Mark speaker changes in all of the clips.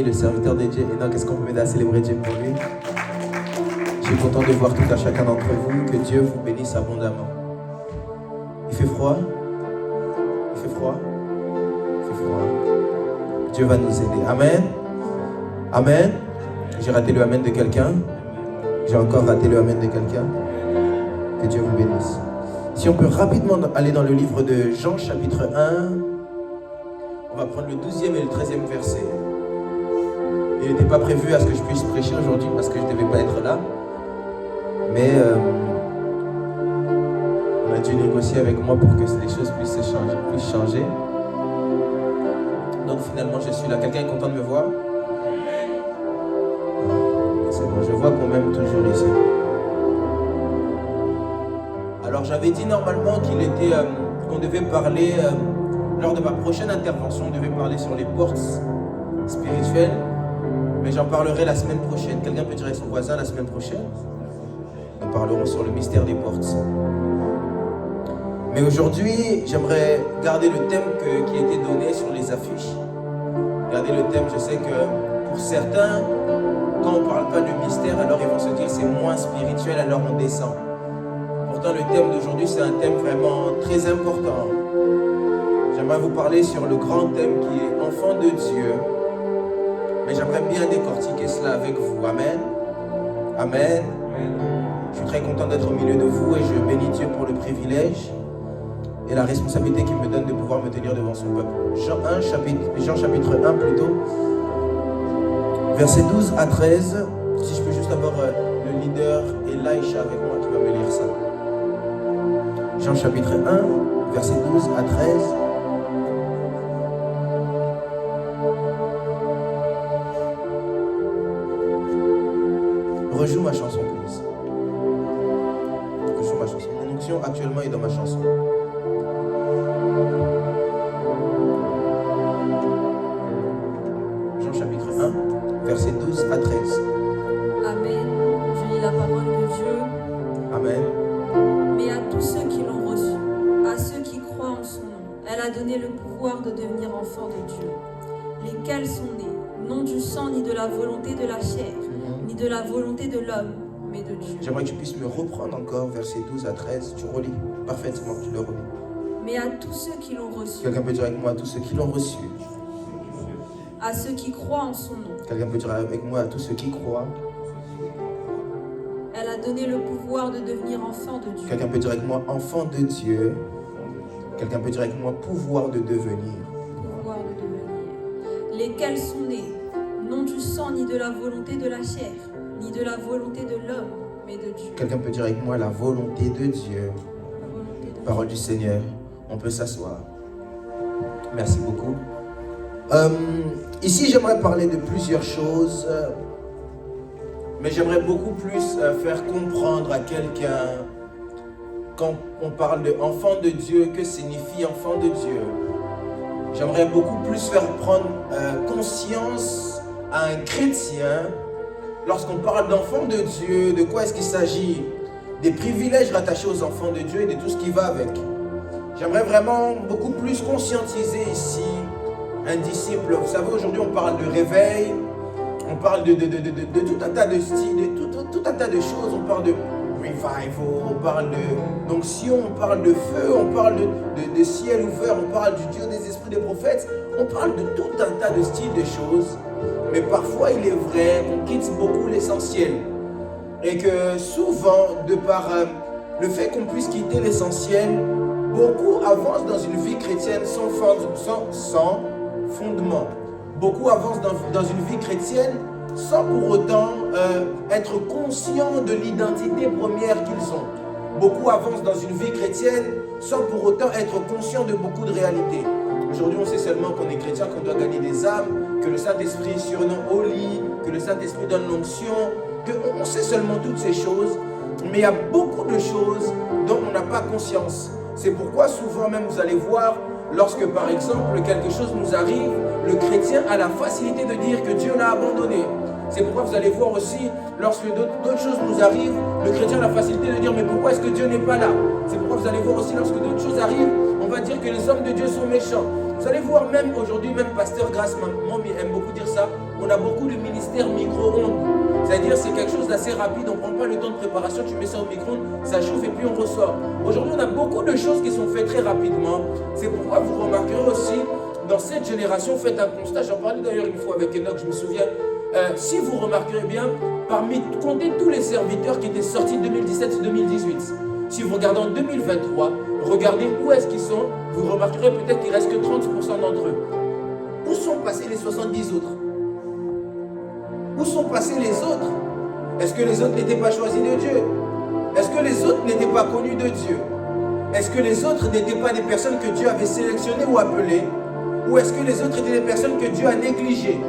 Speaker 1: Le serviteur de Dieu. Enoch, est-ce qu'on peut m'aider à célébrer Dieu pour lui? Je suis content de voir tout à chacun d'entre vous. Que Dieu vous bénisse abondamment. Il fait froid? Il fait froid? Il fait froid. Dieu va nous aider. Amen. Amen. J'ai raté le amen de quelqu'un. J'ai encore raté le amen de quelqu'un. Que Dieu vous bénisse. Si on peut rapidement aller dans le livre de Jean chapitre 1, on va prendre le 12e et le 13e verset. Il n'était pas prévu à ce que je puisse prêcher aujourd'hui parce que je ne devais pas être là. Mais on a dû négocier avec moi pour que les choses puissent changer. Donc finalement je suis là. Quelqu'un est content de me voir? C'est bon, je vois qu'on m'aime toujours ici. Alors j'avais dit normalement qu'on devait parler, lors de ma prochaine intervention, on devait parler sur les portes spirituelles. Mais j'en parlerai la semaine prochaine. Quelqu'un peut dire à son voisin la semaine prochaine? Nous parlerons sur le mystère des portes. Mais aujourd'hui, j'aimerais garder le thème qui a été donné sur les affiches. Garder le thème, je sais que pour certains, quand on ne parle pas de mystère, alors ils vont se dire c'est moins spirituel, alors on descend. Pourtant, le thème d'aujourd'hui, c'est un thème vraiment très important. J'aimerais vous parler sur le grand thème qui est enfant de Dieu. Mais j'aimerais bien décortiquer cela avec vous. Amen. Amen. Je suis très content d'être au milieu de vous et je bénis Dieu pour le privilège et la responsabilité qu'il me donne de pouvoir me tenir devant son peuple. Jean chapitre 1 plutôt, versets 12 à 13. Si je peux juste avoir le leader Elisha avec moi qui va me lire ça. Jean chapitre 1, versets 12 à 13. Rejoue ma chanson, please. Rejoue ma chanson. Mon onction actuellement est dans ma chanson. Jean chapitre 1, versets 12 à 13.
Speaker 2: Amen. Je lis la parole de Dieu.
Speaker 1: Amen.
Speaker 2: Mais à tous ceux qui l'ont reçu, à ceux qui croient en son nom, elle a donné le pouvoir de devenir enfants de Dieu, lesquels sont nés, non du sang ni de la volonté de la chair, ni de la volonté de l'homme, mais de Dieu.
Speaker 1: J'aimerais que tu puisses me reprendre encore, versets 12 à 13. Tu relis parfaitement, tu le relis.
Speaker 2: Mais à tous ceux qui l'ont reçu,
Speaker 1: Quelqu'un peut dire avec moi, à tous ceux qui l'ont reçu.
Speaker 2: à ceux qui croient en son nom,
Speaker 1: Quelqu'un peut dire avec moi, à tous ceux qui croient.
Speaker 2: elle a donné le pouvoir de devenir enfants de Dieu.
Speaker 1: Quelqu'un peut dire avec moi, enfant de Dieu. Quelqu'un peut dire avec moi, pouvoir de devenir.
Speaker 2: Pouvoir de devenir. Lesquels sont nés, non du sang ni de la volonté de la chair, ni de la volonté de l'homme, mais de Dieu.
Speaker 1: Quelqu'un peut dire avec moi, la volonté de Dieu.
Speaker 2: La volonté de
Speaker 1: Parole du Seigneur. On peut s'asseoir. Merci beaucoup. Ici, j'aimerais parler de plusieurs choses, mais j'aimerais beaucoup plus faire comprendre à quelqu'un, quand on parle de enfant de Dieu, que signifie enfant de Dieu. J'aimerais beaucoup plus faire prendre conscience à un chrétien, lorsqu'on parle d'enfant de Dieu, de quoi est-ce qu'il s'agit, des privilèges rattachés aux enfants de Dieu et de tout ce qui va avec. J'aimerais vraiment beaucoup plus conscientiser ici un disciple. Vous savez, aujourd'hui on parle de réveil, on parle de tout un tas de styles, de tout un tas de choses. On parle de revival, on parle d'onction, on parle de feu, on parle de ciel ouvert, on parle du Dieu des esprits des prophètes, on parle de tout un tas de styles, de choses. Mais parfois il est vrai qu'on quitte beaucoup l'essentiel. Et que souvent, de par le fait qu'on puisse quitter l'essentiel, beaucoup avancent dans une vie chrétienne sans fondement. Beaucoup avancent dans une vie chrétienne sans pour autant être conscients de l'identité première qu'ils ont. Beaucoup avancent dans une vie chrétienne sans pour autant être conscients de beaucoup de réalités. Aujourd'hui, on sait seulement qu'on est chrétien, qu'on doit gagner des âmes, que le Saint-Esprit surnomme au lit, que le Saint-Esprit donne l'onction, qu'on sait seulement toutes ces choses, mais il y a beaucoup de choses dont on n'a pas conscience. C'est pourquoi souvent même vous allez voir, lorsque par exemple quelque chose nous arrive, le chrétien a la facilité de dire que Dieu l'a abandonné. C'est pourquoi vous allez voir aussi, lorsque d'autres choses nous arrivent, le chrétien a la facilité de dire mais pourquoi est-ce que Dieu n'est pas là? C'est pourquoi vous allez voir aussi, lorsque d'autres choses arrivent, on va dire que les hommes de Dieu sont méchants. Vous allez voir même aujourd'hui, même Pasteur Grasse, Mommy aime beaucoup dire ça, on a beaucoup de ministères micro-ondes. C'est-à-dire c'est quelque chose d'assez rapide, on ne prend pas le temps de préparation, tu mets ça au micro-ondes, ça chauffe et puis on ressort. Aujourd'hui on a beaucoup de choses qui sont faites très rapidement. C'est pourquoi vous remarquerez aussi, dans cette génération, faites un constat, j'en parlais d'ailleurs une fois avec Enoch, je me souviens, si vous remarquerez bien, comptez tous les serviteurs qui étaient sortis 2017-2018. Si vous regardez en 2023, regardez où est-ce qu'ils sont, vous remarquerez peut-être qu'il ne reste que 30% d'entre eux. Où sont passés les 70 autres? Où sont passés les autres? Est-ce que les autres n'étaient pas choisis de Dieu? Est-ce que les autres n'étaient pas connus de Dieu? Est-ce que les autres n'étaient pas des personnes que Dieu avait sélectionnées ou appelées? Ou est-ce que les autres étaient des personnes que Dieu a négligées?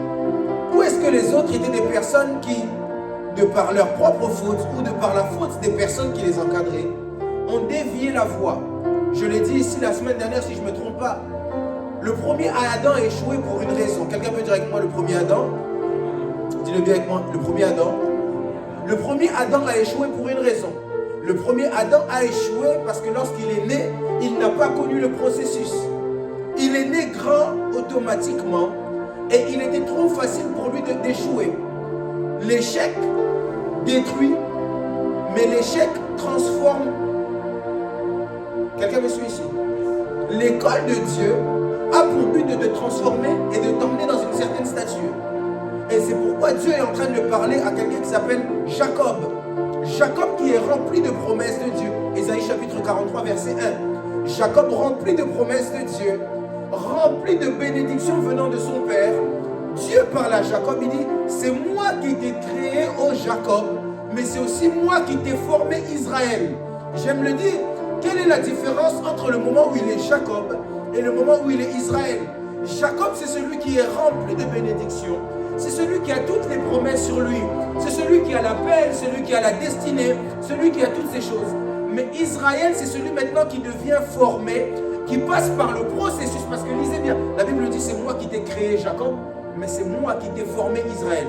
Speaker 1: Ou est-ce que les autres étaient des personnes qui, de par leur propre faute ou de par la faute des personnes qui les encadraient, ont dévié la voie? Je l'ai dit ici la semaine dernière, si je ne me trompe pas. Le premier Adam a échoué pour une raison. Quelqu'un peut dire avec moi le premier Adam? Dis-le bien avec moi, le premier Adam. Le premier Adam a échoué pour une raison. Le premier Adam a échoué parce que lorsqu'il est né, il n'a pas connu le processus. Il est né grand automatiquement et il était trop facile pour lui d'échouer. L'échec détruit, mais l'échec transforme. Quelqu'un me suit ici? L'école de Dieu a pour but de te transformer et de t'emmener dans une certaine stature. Et c'est pourquoi Dieu est en train de parler à quelqu'un qui s'appelle Jacob. Jacob qui est rempli de promesses de Dieu. Ésaïe chapitre 43 verset 1. Jacob rempli de promesses de Dieu, rempli de bénédictions venant de son père. Dieu parle à Jacob, il dit, c'est moi qui t'ai créé, ô Jacob, mais c'est aussi moi qui t'ai formé Israël. J'aime le dire. Quelle est la différence entre le moment où il est Jacob et le moment où il est Israël? Jacob, c'est celui qui est rempli de bénédictions. C'est celui qui a toutes les promesses sur lui. C'est celui qui a l'appel, celui qui a la destinée, celui qui a toutes ces choses. Mais Israël, c'est celui maintenant qui devient formé, qui passe par le processus. Parce que lisez bien, la Bible dit, c'est moi qui t'ai créé Jacob, mais c'est moi qui t'ai formé Israël.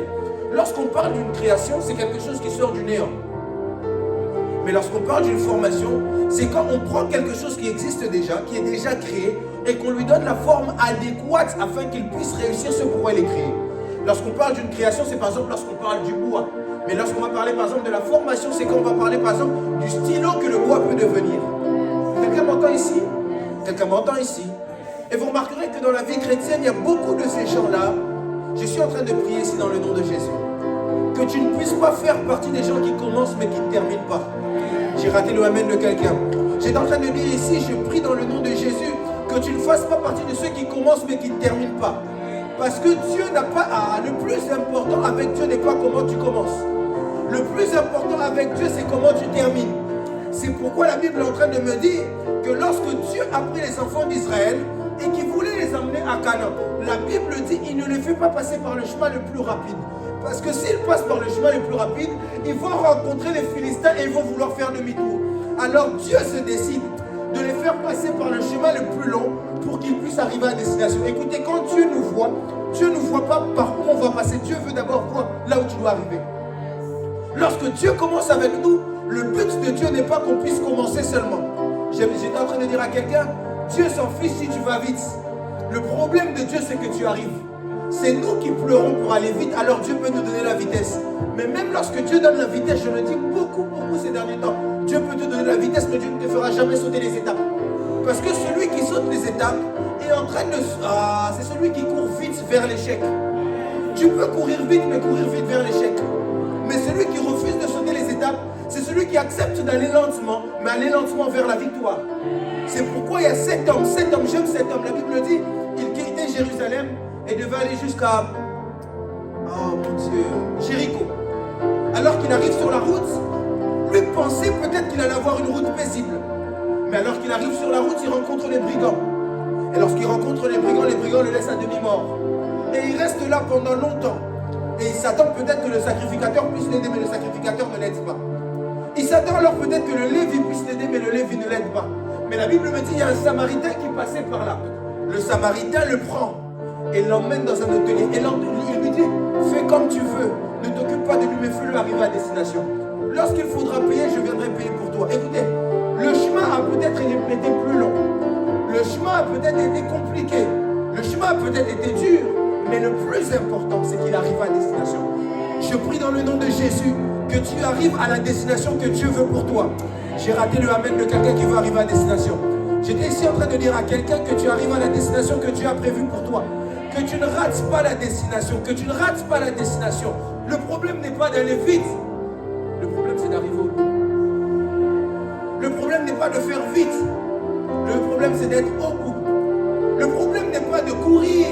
Speaker 1: lorsqu'on parle d'une création, c'est quelque chose qui sort du néant. Mais lorsqu'on parle d'une formation, c'est quand on prend quelque chose qui existe déjà, qui est déjà créé, et qu'on lui donne la forme adéquate afin qu'il puisse réussir ce pourquoi il est créé. Lorsqu'on parle d'une création, c'est par exemple lorsqu'on parle du bois. Mais lorsqu'on va parler par exemple de la formation, c'est quand on va parler par exemple du stylo que le bois peut devenir. Quelqu'un m'entend ici? Quelqu'un m'entend ici? Et vous remarquerez que dans la vie chrétienne, il y a beaucoup de ces gens-là. Je suis en train de prier ici dans le nom de Jésus. Que tu ne puisses pas faire partie des gens qui commencent mais qui ne terminent pas. J'ai raté le amen de quelqu'un. J'étais en train de dire ici, je prie dans le nom de Jésus, que tu ne fasses pas partie de ceux qui commencent mais qui ne terminent pas. Parce que Dieu n'a pas à... Le plus important avec Dieu n'est pas comment tu commences. Le plus important avec Dieu, c'est comment tu termines. C'est pourquoi la Bible est en train de me dire que lorsque Dieu a pris les enfants d'Israël et qu'il voulait les emmener à Canaan, la Bible dit qu'il ne les fait pas passer par le chemin le plus rapide. Parce que s'ils passent par le chemin le plus rapide, ils vont rencontrer les Philistins et ils vont vouloir faire demi-tour. Alors Dieu se décide de les faire passer par le chemin le plus long pour qu'ils puissent arriver à destination. Écoutez, quand Dieu nous voit pas par où on va passer. Dieu veut d'abord voir là où tu dois arriver. Lorsque Dieu commence avec nous, le but de Dieu n'est pas qu'on puisse commencer seulement. J'étais en train de dire à quelqu'un, Dieu s'en fiche si tu vas vite. Le problème de Dieu, c'est que tu arrives. C'est nous qui pleurons pour aller vite, alors Dieu peut nous donner la vitesse. Mais même lorsque Dieu donne la vitesse, je le dis beaucoup ces derniers temps, Dieu peut te donner la vitesse, mais Dieu ne te fera jamais sauter les étapes. Parce que celui qui saute les étapes est en train de... c'est celui qui court vite vers l'échec. Tu peux courir vite, mais courir vite vers l'échec. Mais celui qui refuse de sauter les étapes, c'est celui qui accepte d'aller lentement, mais aller lentement vers la victoire. C'est pourquoi il y a cet homme, j'aime cet homme, la Bible dit, il quittait Jérusalem et devait aller jusqu'à, oh mon Dieu, Jéricho. Alors qu'il arrive sur la route, lui pensait peut-être qu'il allait avoir une route paisible. Mais alors qu'il arrive sur la route, il rencontre les brigands. Et lorsqu'il rencontre les brigands le laissent à demi-mort. Et il reste là pendant longtemps. Et il s'attend peut-être que le sacrificateur puisse l'aider, mais le sacrificateur ne l'aide pas. Il s'attend alors peut-être que le Lévi puisse l'aider, mais le Lévi ne l'aide pas. Mais la Bible me dit, il y a un Samaritain qui passait par là. Le Samaritain le prend et l'emmène dans un atelier. Et il lui dit, fais comme tu veux, ne t'occupe pas de lui, mais fais-le arriver à destination. Lorsqu'il faudra payer, je viendrai payer pour toi. Écoutez, le chemin a peut-être été plus long. Le chemin a peut-être été compliqué. Le chemin a peut-être été dur. Mais le plus important, c'est qu'il arrive à destination. Je prie dans le nom de Jésus que tu arrives à la destination que Dieu veut pour toi. J'ai raté le amen de quelqu'un qui veut arriver à destination. J'étais ici en train de dire à quelqu'un que tu arrives à la destination que Dieu a prévue pour toi. Que tu ne rates pas la destination. Que tu ne rates pas la destination. Le problème n'est pas d'aller vite. Le problème, c'est d'arriver au bout. Le problème n'est pas de faire vite. Le problème, c'est d'être au bout. Le problème n'est pas de courir.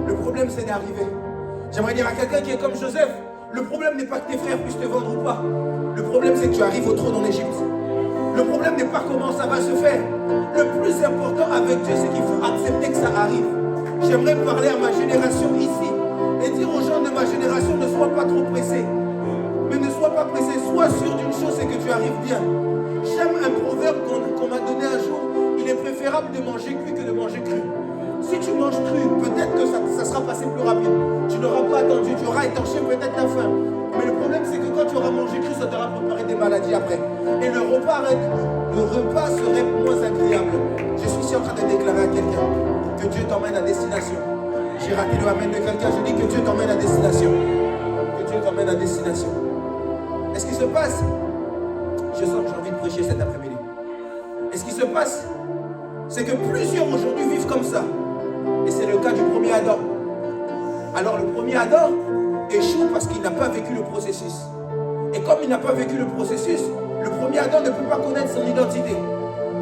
Speaker 1: Le problème, c'est d'arriver. J'aimerais dire à quelqu'un qui est comme Joseph, le problème n'est pas que tes frères puissent te vendre ou pas. Le problème, c'est que tu arrives au trône en Égypte. Le problème n'est pas comment ça va se faire. Le plus important avec Dieu, c'est qu'il faut accepter que ça arrive. J'aimerais parler à ma génération ici et dire aux gens de ma génération, ne sois pas trop pressés. Mais ne sois pas pressé. Sois sûr d'une chose, c'est que tu arrives bien. J'aime un proverbe qu'on m'a donné un jour. Il est préférable de manger cuit que de manger cru. Si tu manges cru, peut-être que ça sera passé plus rapide. Tu n'auras pas attendu, tu auras étanché peut-être ta faim. Mais le problème, c'est que quand tu auras mangé cru, ça t'aura préparé des maladies après. Et le repas serait moins agréable. Je suis ici en train de déclarer à quelqu'un que Dieu t'emmène à destination. J'ai raté le amen de quelqu'un, je dis que Dieu t'emmène à destination. Que Dieu t'emmène à destination. Et ce qui se passe, je sens que j'ai envie de prêcher cet après-midi. Et ce qui se passe, c'est que plusieurs aujourd'hui vivent comme ça. Et c'est le cas du premier Adam. Alors le premier Adam échoue parce qu'il n'a pas vécu le processus. Et comme il n'a pas vécu le processus, le premier Adam ne peut pas connaître son identité.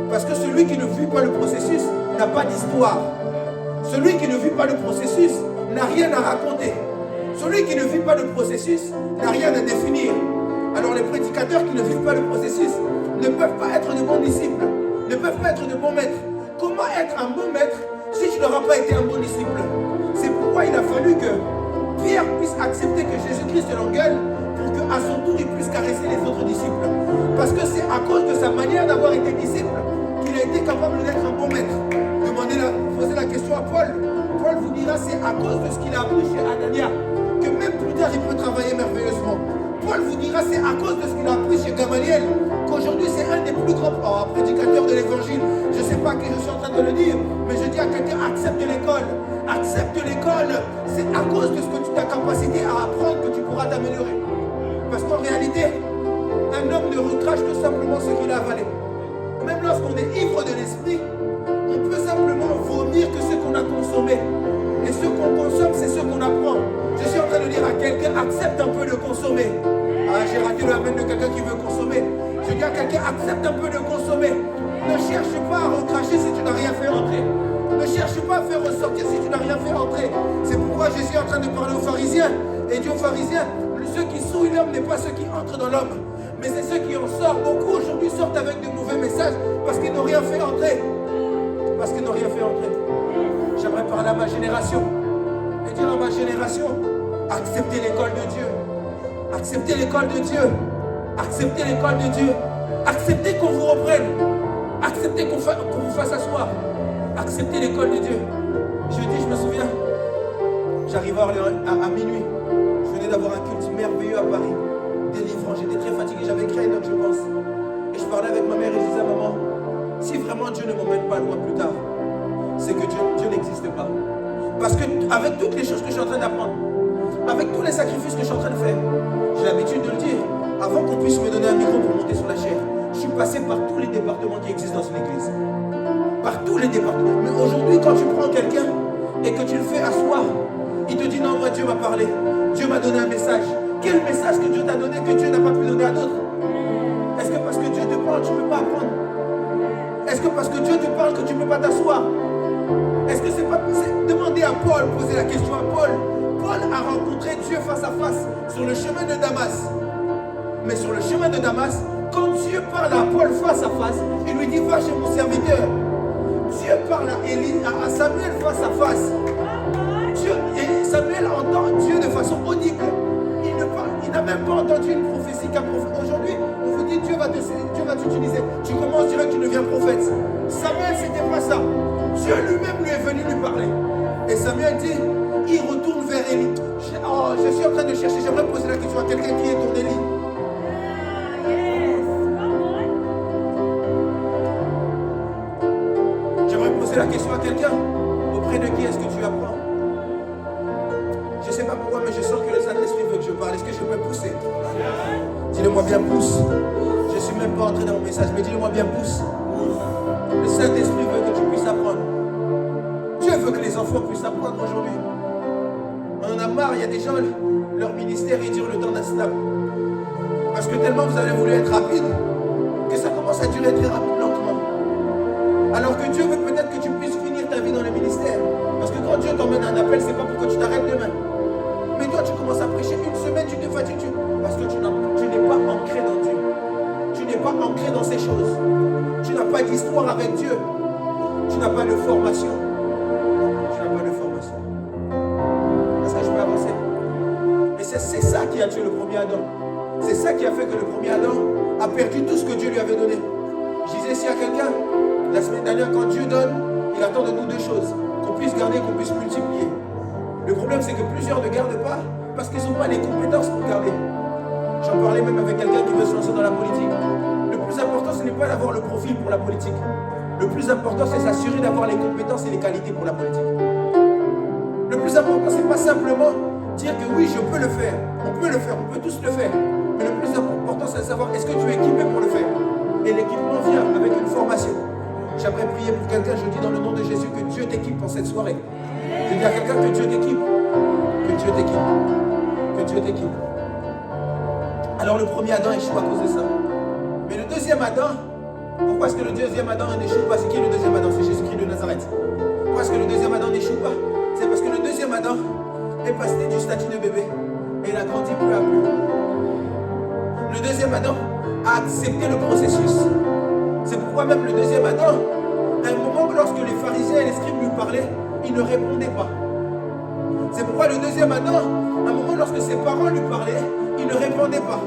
Speaker 1: Parce que celui qui ne vit pas le processus n'a pas d'histoire. Celui qui ne vit pas le processus n'a rien à raconter. Celui qui ne vit pas le processus n'a rien à définir. Alors les prédicateurs qui ne vivent pas le processus ne peuvent pas être de bons disciples, ne peuvent pas être de bons maîtres. Comment être un bon maître si tu n'auras pas été un bon disciple? C'est pourquoi il a fallu que Pierre puisse accepter que Jésus-Christ l'engueule pour qu'à son tour il puisse caresser les autres disciples. Parce que c'est à cause de sa manière d'avoir été disciple qu'il a été capable d'être un bon maître. Posez la question à Paul. Paul vous dira c'est à cause de ce qu'il a appris chez Anania que même plus tard il peut travailler
Speaker 3: à cause de ce qu'il a appris chez Gamaliel qu'aujourd'hui c'est un des plus grands prédicateurs de l'évangile. Je ne sais pas qui je suis en train de le dire, mais je dis à quelqu'un, accepte l'école. Accepte l'école. C'est à cause de ce que tu as capacité à apprendre que tu pourras t'améliorer. Parce qu'en réalité, un homme ne recrache tout simplement ce qu'il a avalé. Même lorsqu'on est ivre de l'esprit, on peut simplement vomir que ce qu'on a consommé. Et ce qu'on consomme, c'est ce qu'on apprend. Je suis en train de dire à quelqu'un, accepte un peu de consommer. Ah, j'ai raté le amen de quelqu'un qui veut consommer. Je dis à quelqu'un, accepte un peu de consommer. Ne cherche pas à recracher si tu n'as rien fait entrer. Ne cherche pas à faire ressortir si tu n'as rien fait entrer. C'est pourquoi je suis en train de parler aux pharisiens. Et dit aux pharisiens, ceux qui souillent l'homme n'est pas ceux qui entrent dans l'homme, mais c'est ceux qui en sortent. Beaucoup aujourd'hui sortent avec de mauvais messages parce qu'ils n'ont rien fait entrer. Parce qu'ils n'ont rien fait entrer. J'aimerais parler à ma génération et dire à ma génération, acceptez l'école de Dieu. Acceptez l'école de Dieu. Acceptez l'école de Dieu. Acceptez qu'on vous reprenne. Acceptez qu'on vous fasse asseoir. Acceptez l'école de Dieu. Jeudi, je me souviens, j'arrive à minuit. Je venais d'avoir un culte merveilleux à Paris. Délivrant, j'étais très fatigué. J'avais créé une note, je pense. Et je parlais avec ma mère et je disais à maman, si vraiment Dieu ne m'emmène pas loin plus tard, c'est que Dieu n'existe pas. Parce que avec toutes les choses que je suis en train d'apprendre, avec tous les sacrifices que je suis en train de faire, j'ai l'habitude de le dire, avant qu'on puisse me donner un micro pour monter sur la chaire, je suis passé par tous les départements qui existent dans une église. Par tous les départements. Mais aujourd'hui, quand tu prends quelqu'un et que tu le fais asseoir, il te dit non, moi Dieu m'a parlé, Dieu m'a donné un message. Quel message que Dieu t'a donné que Dieu n'a pas pu donner à d'autres? Est-ce que parce que Dieu te parle, tu ne peux pas apprendre? Est-ce que parce que Dieu te parle que tu ne peux pas t'asseoir? Est-ce que c'est pas... Demandez à Paul, posez la question à Paul. Paul a rencontré Dieu face à face sur le chemin de Damas. Mais sur le chemin de Damas, quand Dieu parle à Paul face à face, il lui dit va chez mon serviteur. Dieu parle à Samuel face à face. Et Samuel entend Dieu de façon audible. Il n'a même pas entendu une prophétie qu'un prophète. Aujourd'hui, on vous dit Dieu va t'utiliser. Tu commences, direct, tu deviens prophète. Samuel, c'était pas ça. Dieu lui-même lui est venu lui parler. Et Samuel dit, il retourne vers Élie. Je suis en train de chercher, j'aimerais poser la question à quelqu'un qui est ton Élie. J'aimerais poser la question à quelqu'un. Auprès de qui est-ce que tu apprends? Je ne sais pas pourquoi, mais je sens que le Saint-Esprit veut que je parle. Est-ce que je peux pousser? Dis-le-moi bien, pousse. Je ne suis même pas entré dans mon message, mais dis-le-moi bien, pousse. Le Saint-Esprit veut que tu puisses apprendre. Dieu veut que les enfants puissent apprendre aujourd'hui. On en a marre, il y a des gens, leur ministère, ils durent le temps d'un snap. Parce que tellement vous avez voulu être rapide, que ça commence à durer très lentement. Alors que Dieu veut peut-être que tu puisses finir ta vie dans le ministère. Parce que quand Dieu t'emmène un appel, c'est pas pour que tu t'arrêtes demain. Mais toi, tu commences à prêcher une semaine, tu te fatigues. Parce que tu n'es pas ancré dans Dieu. Tu n'es pas ancré dans ces choses. Tu n'as pas d'histoire avec Dieu. Tu n'as pas de formation. Tu n'as pas de formation. Est-ce que je peux avancer? Et c'est ça qui a tué le premier Adam. C'est ça qui a fait que le premier Adam a perdu tout ce que Dieu lui avait donné. Je disais ici à quelqu'un, la semaine dernière, quand Dieu donne, il attend de nous deux choses. Qu'on puisse garder, qu'on puisse multiplier. Le problème, c'est que plusieurs ne gardent pas parce qu'ils n'ont pas les compétences pour garder. J'en parlais même avec quelqu'un qui veut se lancer dans la politique. Le plus important, ce n'est pas d'avoir le profil pour la politique. Le plus important, c'est s'assurer d'avoir les compétences et les qualités pour la politique. Le plus important, c'est pas simplement dire que oui, je peux le faire. On peut le faire, on peut tous le faire. Mais le plus important, c'est de savoir est-ce que tu es équipé pour le faire. Et l'équipement vient avec une formation. J'aimerais prier pour quelqu'un, je dis dans le nom de Jésus que Dieu t'équipe en cette soirée. Je dis à quelqu'un que Dieu t'équipe. Que Dieu t'équipe. Que Dieu t'équipe. Alors le premier Adam échoue à cause de ça. Mais le deuxième Adam, pourquoi est-ce que le deuxième Adam n'échoue pas? C'est qui le deuxième Adam? C'est Jésus-Christ de Nazareth. Pourquoi est-ce que le deuxième Adam n'échoue pas? C'est parce que le deuxième Adam est passé du statut de bébé et il a grandi peu à peu. Le deuxième Adam a accepté le processus. C'est pourquoi même le deuxième Adam, à un moment lorsque les pharisiens et les scribes lui parlaient, il ne répondait pas. C'est pourquoi le deuxième Adam, à un moment lorsque ses parents lui parlaient, il ne répondait pas.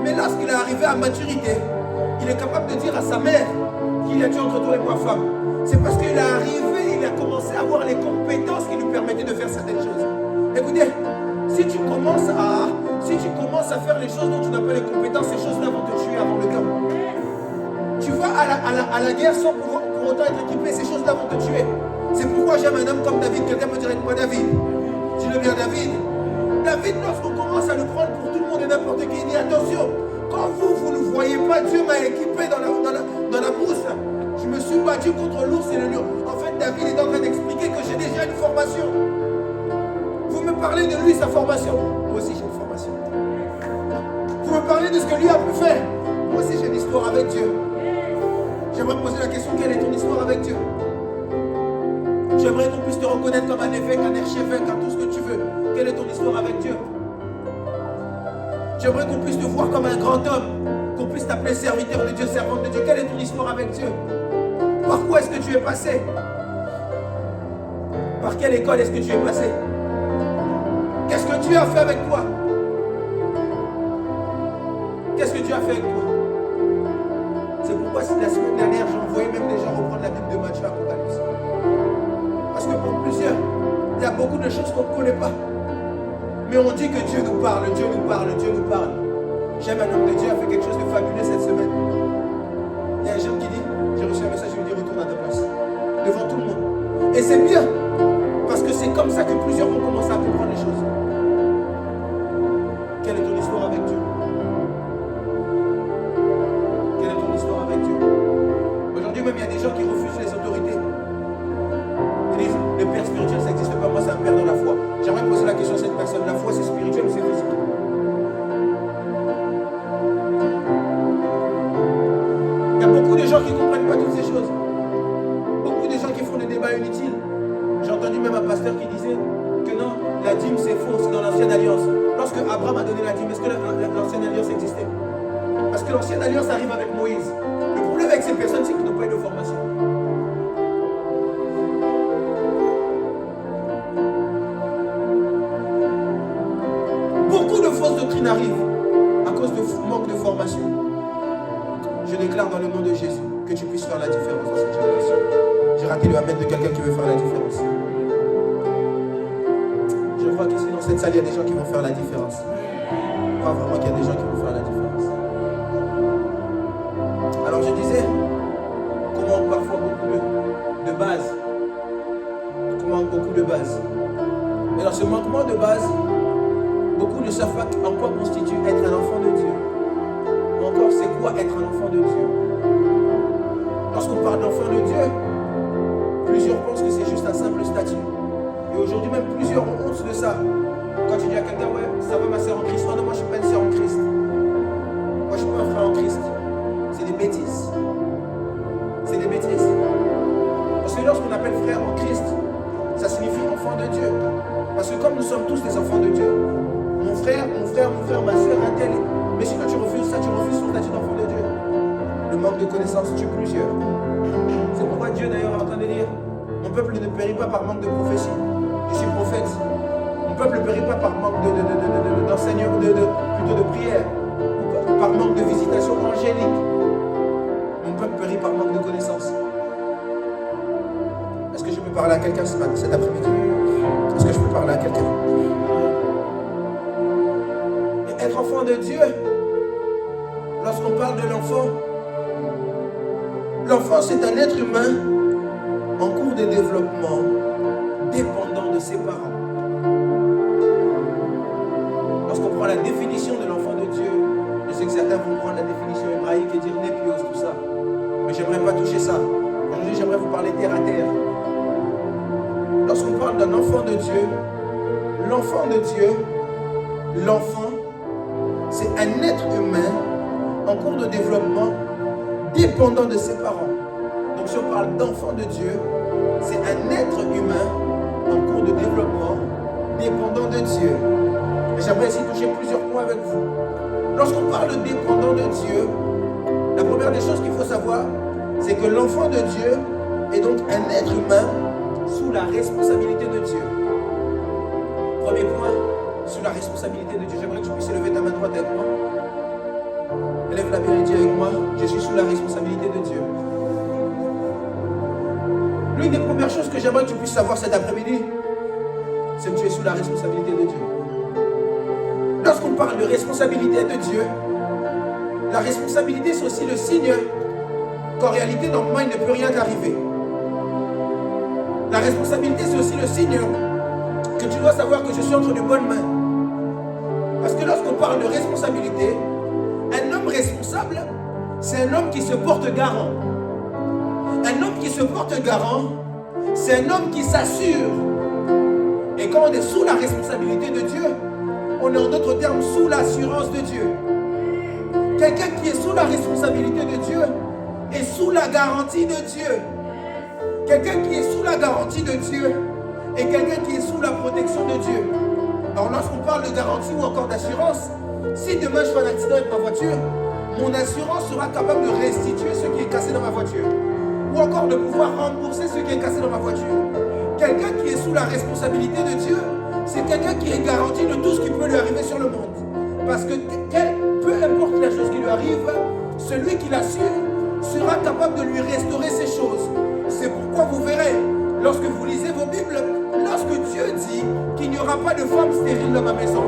Speaker 3: Mais lorsqu'il est arrivé à maturité, il est capable de dire à sa mère qu'il y a Dieu entre toi et moi, femme. C'est parce qu'il est arrivé, il a commencé à avoir les compétences qui lui permettaient de faire certaines choses. Écoutez, si tu tu commences à faire les choses dont tu n'as pas les compétences, ces choses-là vont te tuer avant le temps. Tu vas à la guerre sans pour autant être équipé, ces choses-là vont te tuer. C'est pourquoi j'aime un homme comme David. Quelqu'un peut dire avec moi David. Dis-le bien David. David, lorsqu'on commence à le prendre pour tout le monde et n'importe qui, il dit attention, quand vous ne voyez pas, Dieu m'a équipé dans la brousse. Je me suis battu contre l'ours et le lion. En fait, David est en train d'expliquer que j'ai déjà une formation. Vous me parlez de lui, sa formation. Moi aussi, j'ai une formation. Vous me parlez de ce que lui a pu faire. Moi aussi, j'ai une histoire avec Dieu. J'aimerais poser la question, quelle est ton histoire avec Dieu? J'aimerais qu'on puisse te reconnaître comme un évêque, un archevêque, tout ce que tu veux. Quelle est ton histoire avec Dieu? J'aimerais qu'on puisse te voir comme un grand homme, qu'on puisse t'appeler serviteur de Dieu, servante de Dieu. Quelle est ton histoire avec Dieu? Par quoi est-ce que tu es passé? Par quelle école est-ce que tu es passé? Qu'est-ce que Dieu a fait avec toi? Qu'est-ce que Dieu a fait avec toi? C'est pourquoi la semaine dernière, j'ai envoyé même des gens reprendre la Bible de Matthieu Apocalypse. Parce que pour plusieurs, il y a beaucoup de choses qu'on ne connaît pas. Mais on dit que Dieu nous parle, Dieu nous parle, Dieu nous parle. J'aime un homme de Dieu, a fait quelque chose de fabuleux cette semaine. Il y a un jeune qui dit, j'ai reçu un message, je lui dis retourne à ta place. Devant tout le monde. Et c'est bien. Parce que c'est comme ça que plusieurs vont commencer à comprendre les choses. Quelle est ton histoire avec Dieu? Quelle est ton histoire avec Dieu? Aujourd'hui même, il y a des gens qui refusent les autorités. Ils disent, le père spirituel, ça n'existe pas. Moi, c'est un père de la foi. J'aimerais poser la question à cette personne. La foi, c'est spirituel ou c'est physique? Il y a beaucoup de gens qui ne comprennent pas toutes ces choses. Beaucoup de gens qui font des débats inutiles. J'ai entendu même un pasteur qui disait que non, la dîme c'est faux, c'est dans l'ancienne alliance. Lorsque Abraham a donné la dîme, est-ce que l'ancienne alliance existait? Parce que l'ancienne alliance arrive avec Moïse. Le problème avec ces personnes, c'est qu'ils n'ont pas eu de formation. Beaucoup de fausses doctrines arrivent à cause de manque de formation. Je déclare dans le nom de Jésus que tu puisses faire la différence dans cette génération. J'ai raté le amen de quelqu'un qui veut faire la différence. Je crois qu'ici dans cette salle, il y a des gens qui vont faire la différence. Je crois vraiment qu'il y a des gens qui vont faire la différence. Alors je disais, comment parfois beaucoup de base. Comment beaucoup de base. Et dans ce manquement de base, beaucoup ne savent pas en quoi constitue être un enfant de Dieu. Ou encore, c'est quoi être un enfant de Dieu? Lorsqu'on parle d'enfant de Dieu, plusieurs pensent que c'est juste un simple statut. Et aujourd'hui même, plusieurs ont honte de ça. Quand tu dis à quelqu'un, ouais, ça va ma sœur en Christ. Oh non, moi je ne suis pas une sœur en Christ. Moi je ne suis pas un frère en Christ. C'est des bêtises. C'est des bêtises. Parce que lorsqu'on appelle frère en Christ, ça signifie enfant de Dieu. Parce que comme nous sommes tous des enfants de Dieu, mon frère, ma soeur, un tel. Mais si toi tu refuses ça, tu refuses son statut d'enfant de Dieu. Le manque de connaissance tue plusieurs. C'est pourquoi Dieu d'ailleurs est en train de dire, mon peuple ne périt pas par manque de prophétie. Je suis prophète. Mon peuple ne périt pas par manque d'enseignement, plutôt de prière, ou par manque de visitation angélique. Mon peuple périt par manque de connaissance. Est-ce que je peux parler à quelqu'un cet après-midi? Est-ce que je peux parler à quelqu'un? Et être enfant de Dieu, lorsqu'on parle de l'enfant, l'enfant c'est un être humain en cours de développement, dépendant de ses parents. Lorsqu'on prend la définition de l'enfant de Dieu, je sais que certains vont prendre la définition hébraïque et dire népios, tout ça. Mais j'aimerais pas toucher ça. Aujourd'hui, j'aimerais vous parler terre à terre. Lorsqu'on parle d'un enfant de Dieu, l'enfant, c'est un être humain en cours de développement, dépendant de ses parents. Donc si on parle d'enfant de Dieu, c'est un être humain en cours de développement, dépendant de Dieu. Et j'aimerais essayer de toucher plusieurs points avec vous. Lorsqu'on parle de dépendant de Dieu, la première des choses qu'il faut savoir, c'est que l'enfant de Dieu est donc un être humain sous la responsabilité de Dieu. Premier point, sous la responsabilité de Dieu. J'aimerais que tu puisses lever ta main droite avec moi. Lève la main et dis avec moi, je suis sous la responsabilité de Dieu. L'une des premières choses que j'aimerais que tu puisses savoir cet après-midi, c'est que tu es sous la responsabilité de Dieu.
Speaker 1: lorsqu'on parle de responsabilité de Dieu, la responsabilité c'est aussi le signe qu'en réalité dans moi il ne peut rien t'arriver. La responsabilité c'est aussi le signe que tu dois savoir que je suis entre de bonnes mains. Parce que lorsqu'on parle de responsabilité, un homme responsable, c'est un homme qui se porte garant. Un homme qui se porte garant, c'est un homme qui s'assure. Et quand on est sous la responsabilité de Dieu, on est en d'autres termes sous l'assurance de Dieu. Quelqu'un qui est sous la responsabilité de Dieu est sous la garantie de Dieu. Quelqu'un qui est sous la garantie de Dieu est quelqu'un qui est sous la protection de Dieu. Alors lorsqu'on parle de garantie ou encore d'assurance, si demain je fais un accident avec ma voiture, mon assurance sera capable de restituer ce qui est cassé dans ma voiture. Ou encore de pouvoir rembourser ce qui est cassé dans ma voiture. Quelqu'un qui est sous la responsabilité de Dieu, c'est quelqu'un qui est garanti de tout ce qui peut lui arriver sur le monde. Parce que peu importe la chose qui lui arrive, celui qui l'assure sera capable de lui restaurer ces choses. C'est pourquoi vous verrez, lorsque vous lisez vos Bibles, lorsque Dieu dit qu'il n'y aura pas de femme stérile dans ma maison,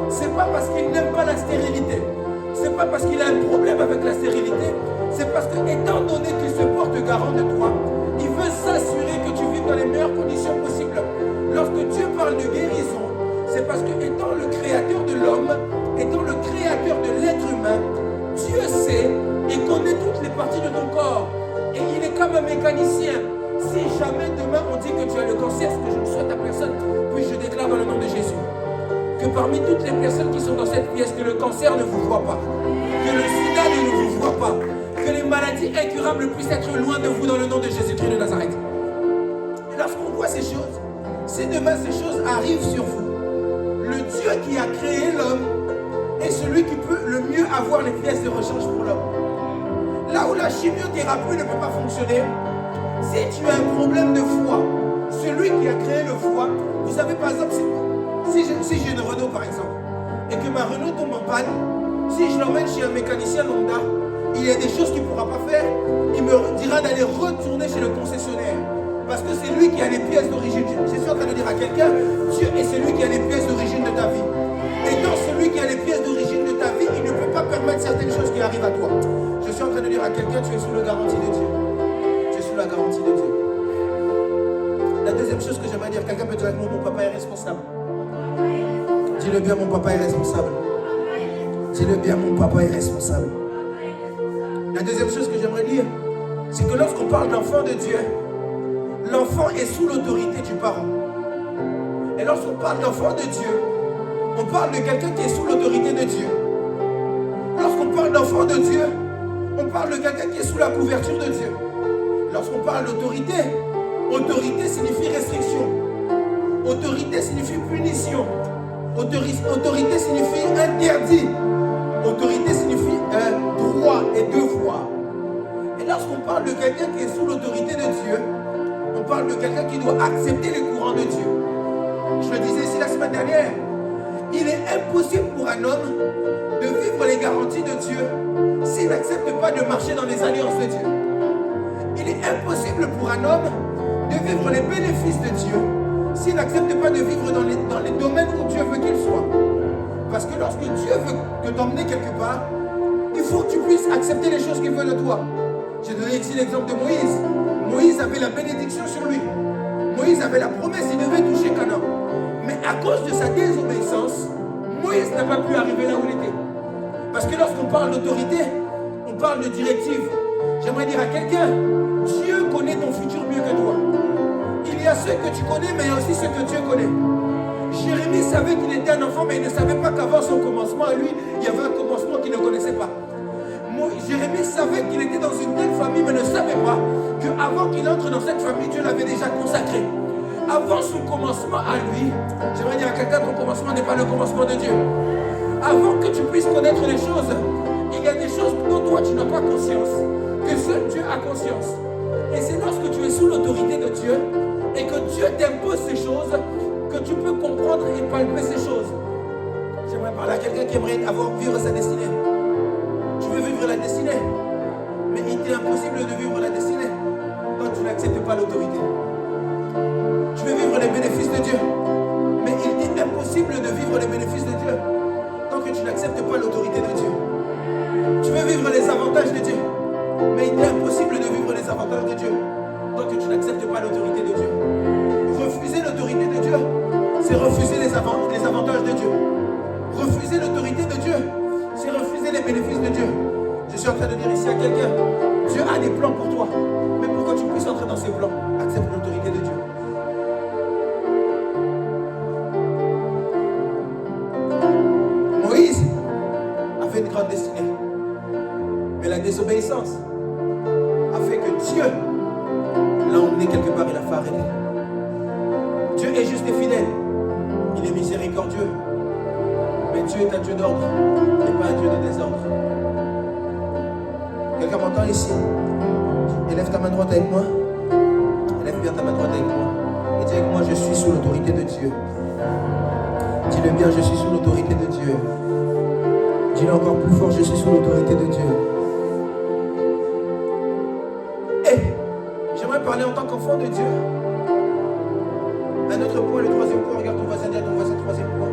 Speaker 1: c'est pas parce qu'il n'aime pas la stérilité. C'est pas parce qu'il a un problème avec la stérilité. C'est parce que, étant donné qu'il se porte garant de toi, il veut s'assurer que tu vives dans les meilleures conditions possibles. Lorsque Dieu parle de guérison, c'est parce que, étant le créateur de l'homme, étant le créateur de l'être humain, Dieu sait et connaît toutes les parties de ton corps. Et il est comme un mécanicien. Si jamais demain on dit que tu as le cancer, ce que je ne souhaite à personne, puis je déclare dans le nom de Jésus, que parmi toutes les personnes qui sont dans cette pièce, que le cancer ne vous voit pas, que le sida ne vous voit pas, que les maladies incurables puissent être loin de vous dans le nom de Jésus-Christ de Nazareth. Et lorsqu'on voit ces choses, si demain ces choses arrivent sur vous, le Dieu qui a créé l'homme est celui qui peut le mieux avoir les pièces de rechange pour l'homme. Là où la chimiothérapie ne peut pas fonctionner, si tu as un problème de foie, celui qui a créé le foie, vous savez par exemple, si j'ai une Renault par exemple, et que ma Renault tombe en panne, si je l'emmène chez un mécanicien lambda, il y a des choses qu'il ne pourra pas faire, il me dira d'aller retourner chez le concessionnaire. Parce que c'est lui qui a les pièces d'origine. Je suis en train de dire à quelqu'un, Dieu est celui qui a les pièces d'origine de ta vie. Et dans celui qui a les pièces d'origine de ta vie, il ne peut pas permettre certaines choses qui arrivent à toi. Je suis en train de dire à quelqu'un, tu es sous la garantie de Dieu. Tu es sous la garantie de Dieu. La deuxième chose que j'aimerais dire, quelqu'un peut dire avec moi, mon papa est responsable. Dis-le bien, mon papa est responsable. Dis-le bien, mon papa est responsable. La deuxième chose que j'aimerais dire, c'est que lorsqu'on parle d'enfant de Dieu, l'enfant est sous l'autorité du parent. Et lorsqu'on parle d'enfant de Dieu, on parle de quelqu'un qui est sous l'autorité de Dieu. Lorsqu'on parle d'enfant de Dieu, on parle de quelqu'un qui est sous la couverture de Dieu. Lorsqu'on parle d'autorité, autorité signifie restriction. Autorité signifie punition. Autorité signifie interdit. Autorité signifie un droit et devoir. Et lorsqu'on parle de quelqu'un qui est sous l'autorité de Dieu, on parle de quelqu'un qui doit accepter les courants de Dieu. Je le disais ici la semaine dernière, il est impossible pour un homme de vivre les garanties de Dieu s'il n'accepte pas de marcher dans les alliances de Dieu. Il est impossible pour un homme de vivre les bénéfices de Dieu s'il n'accepte pas de vivre dans les domaines où Dieu veut qu'il soit. Parce que lorsque Dieu veut t'emmener quelque part, il faut que tu puisses accepter les choses qu'il veut de toi. J'ai donné ici l'exemple de Moïse. Moïse avait la bénédiction sur lui. Moïse avait la promesse, il devait toucher Canaan. Mais à cause de sa désobéissance, Moïse n'a pas pu arriver là où il était. Parce que lorsqu'on parle d'autorité, on parle de directive. J'aimerais dire à quelqu'un, Dieu connaît ton futur mieux que toi. Il y a ceux que tu connais, mais il y a aussi ceux que Dieu connaît. Jérémie savait qu'il était un enfant, mais il ne savait pas qu'avant son commencement, à lui, il y avait un commencement qu'il ne connaissait pas. Jérémie savait qu'il était dans une telle famille, mais ne savait pas qu'avant qu'il entre dans cette famille, Dieu l'avait déjà consacré. Avant son commencement à lui, j'aimerais dire à quelqu'un, ton commencement n'est pas le commencement de Dieu. Avant que tu puisses connaître les choses, il y a des choses dont toi tu n'as pas conscience, que seul Dieu a conscience. Et c'est lorsque tu es sous l'autorité de Dieu et que Dieu t'impose ces choses que tu peux comprendre et palper ces choses. J'aimerais parler à quelqu'un qui aimerait vivre sa destinée. Tu veux vivre la destinée, mais il t'est impossible de vivre la destinée quand tu n'acceptes pas l'autorité. Tu veux vivre les bénéfices de Dieu, mais il t'est impossible de vivre les bénéfices de Dieu n'acceptes pas l'autorité de Dieu. Tu veux vivre les avantages de Dieu, mais il est impossible de vivre les avantages de Dieu tant que tu n'acceptes pas l'autorité de Dieu. Refuser l'autorité de Dieu, c'est refuser les avantages de Dieu. Refuser l'autorité de Dieu, c'est refuser les bénéfices de Dieu. Je suis en train de dire ici à quelqu'un, Dieu a des plans pour toi. Mais pour que tu puisses entrer dans ses plans, accepte l'autorité de Dieu. Moïse avait une grande destinée. Mais la désobéissance a fait que Dieu l'a emmené quelque part, il a fait arrêter. Dieu est juste et fidèle. Il est miséricordieux. Mais Dieu est un Dieu d'ordre et pas un Dieu de désordre. Quelqu'un m'entend ici? Élève ta main droite avec moi. Élève bien ta main droite avec moi. Et dis avec moi, je suis sous l'autorité de Dieu. Dis-le bien, je suis sous l'autorité de Dieu. Dis-le encore plus fort, je suis sous l'autorité de Dieu. Et j'aimerais parler en tant qu'enfant de Dieu. Un autre point, le troisième point, regarde ton voisin, dis à ton voisin, troisième point.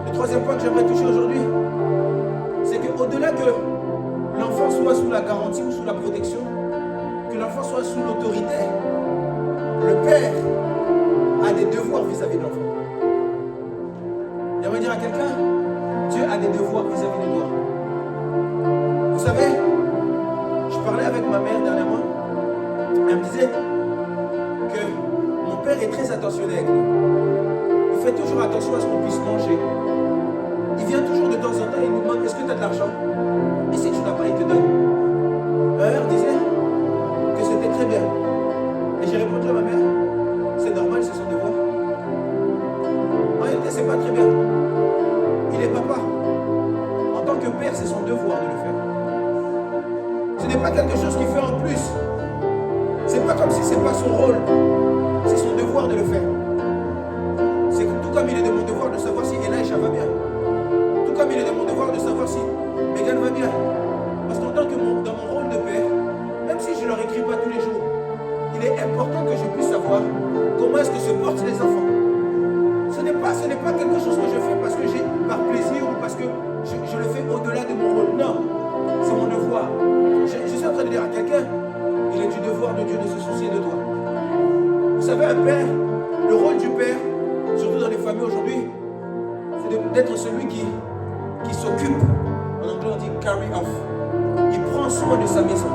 Speaker 1: Le troisième point que j'aimerais toucher aujourd'hui, c'est qu'au-delà que l'enfant soit sous la garantie ou sous la protection, que l'enfant soit sous l'autorité, le père a des devoirs vis-à-vis de l'enfant. J'aimerais dire à quelqu'un, Dieu a des devoirs vis-à-vis de toi. Vous savez, je parlais avec ma mère dernièrement, elle me disait que mon père est très attentionné avec nous. Il fait toujours attention à ce qu'on puisse manger. Il vient toujours de temps en temps et il nous demande, est-ce que tu as de l'argent? Et si tu n'as pas, il te donne. Ma mère disait que c'était très bien. Et j'ai répondu à ma mère, c'est normal, c'est son devoir. En réalité, c'est pas très bien. Il est papa. En tant que père, c'est son devoir de le faire. Ce n'est pas quelque chose qu'il fait en plus. C'est pas comme si c'est pas son rôle. C'est son devoir de le faire. C'est tout comme il est de mon devoir de savoir si Elijah va bien. Tout comme il est de mon devoir de savoir si Megan va bien. Parce qu'en tant que dans mon rôle de père, même si je ne leur écris pas tous les jours, il est important que je puisse savoir comment est-ce que se portent les enfants. Ce n'est pas quelque chose que je fais parce que j'ai par plaisir ou parce que je le fais au-delà de mon rôle. Non, c'est mon devoir. Je suis en train de dire à quelqu'un, il est du devoir de Dieu de se soucier de toi. Vous savez, un père, le rôle du père, surtout dans les familles aujourd'hui, c'est d'être celui qui s'occupe. En anglais, on dit carry off. Il prend soin de sa maison.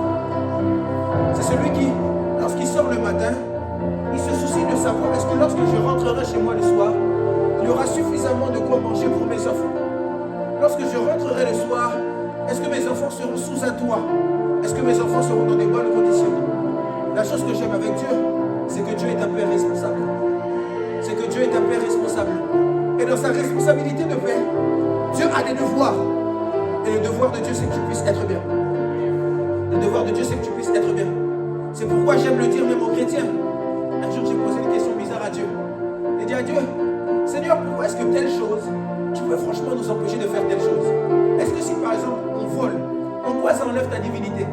Speaker 1: C'est celui qui, lorsqu'il sort le matin, il se soucie de savoir est-ce que lorsque je rentrerai chez moi le soir, il y aura suffisamment de quoi manger pour mes enfants. Lorsque je rentrerai le soir, est-ce que mes enfants seront sous un toit? Est-ce que mes enfants seront dans des bonnes conditions? La chose que j'aime avec Dieu, c'est que Dieu est un père responsable. C'est que Dieu est un père responsable. Et dans sa responsabilité de père, Dieu a des devoirs. Et le devoir de Dieu, c'est que tu puisses être bien. Le devoir de Dieu, c'est que tu puisses être bien. C'est pourquoi j'aime le dire même aux chrétiens. Un jour, j'ai posé une question bizarre à Dieu. J'ai dit à Dieu, Seigneur, pourquoi est-ce que telle chose, tu peux franchement nous empêcher de faire telle chose? Est-ce que si par exemple on vole, en quoi ça enlève ta divinité?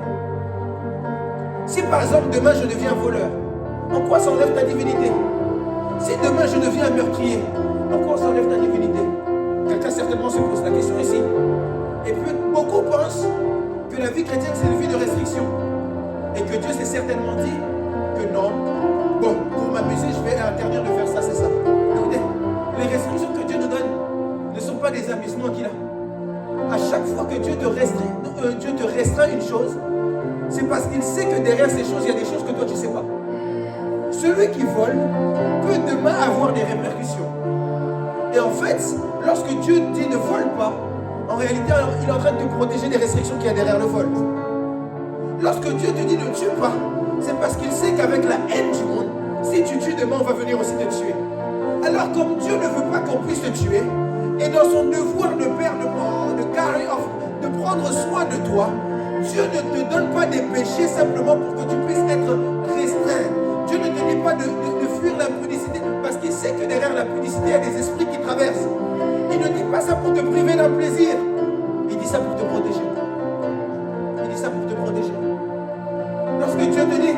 Speaker 1: Si par exemple demain je deviens voleur, en quoi ça enlève ta divinité? Si demain je deviens un meurtrier, en quoi ça enlève ta divinité? Quelqu'un certainement se pose la question ici. Et puis beaucoup pensent que la vie chrétienne c'est une vie de restriction. Et que Dieu s'est certainement dit que non. Bon, pour m'amuser, je vais interdire de faire ça, c'est ça. Écoutez, les restrictions que Dieu nous donne ne sont pas des amusements qu'il a. À chaque fois que Dieu te restreint une chose, c'est parce qu'il sait que derrière ces choses, il y a des choses que toi tu ne sais pas. Celui qui vole peut demain avoir des répercussions. Et en fait, lorsque Dieu dit ne vole pas, en réalité, il est en train de te protéger des restrictions qu'il y a derrière le vol. Lorsque Dieu te dit ne tue pas, c'est parce qu'il sait qu'avec la haine du monde, si tu tues demain, on va venir aussi te tuer. Alors comme Dieu ne veut pas qu'on puisse te tuer, et dans son devoir de père, de carry off, de prendre soin de toi, Dieu ne te donne pas des péchés simplement pour que tu puisses être restreint. Dieu ne te dit pas de fuir l'impudicité, parce qu'il sait que derrière la pudicité, il y a des esprits qui traversent. Il ne dit pas ça pour te priver d'un plaisir, il dit ça pour te protéger. Il dit ça pour te protéger. Lorsque Dieu te dit,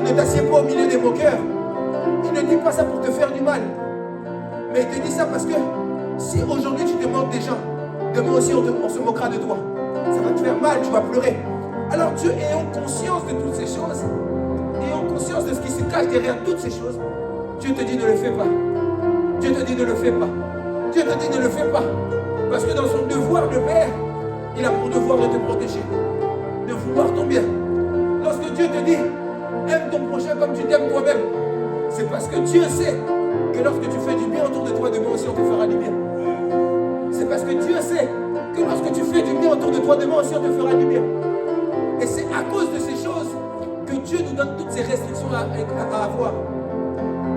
Speaker 1: ne t'assieds pas au milieu des moqueurs, il ne dit pas ça pour te faire du mal. Mais il te dit ça parce que
Speaker 3: Si aujourd'hui tu te moques des gens, demain aussi on se moquera de toi. Ça va te faire mal, tu vas pleurer. Alors Dieu, ayant conscience de toutes ces choses, ayant conscience de ce qui se cache derrière toutes ces choses, Dieu te dit ne le fais pas. Dieu te dit ne le fais pas. Dieu te dit ne le fais pas. Parce que dans son devoir de père, il a pour devoir de te protéger, de vouloir ton bien. Lorsque Dieu te dit aime ton prochain comme tu t'aimes toi-même, c'est parce que Dieu sait que lorsque tu fais du bien autour de toi, demain aussi on te fera du bien. C'est parce que Dieu sait que lorsque tu fais du bien autour de toi, demain aussi on te fera du bien. Et c'est à cause de ces choses que Dieu nous donne toutes ces restrictions à avoir.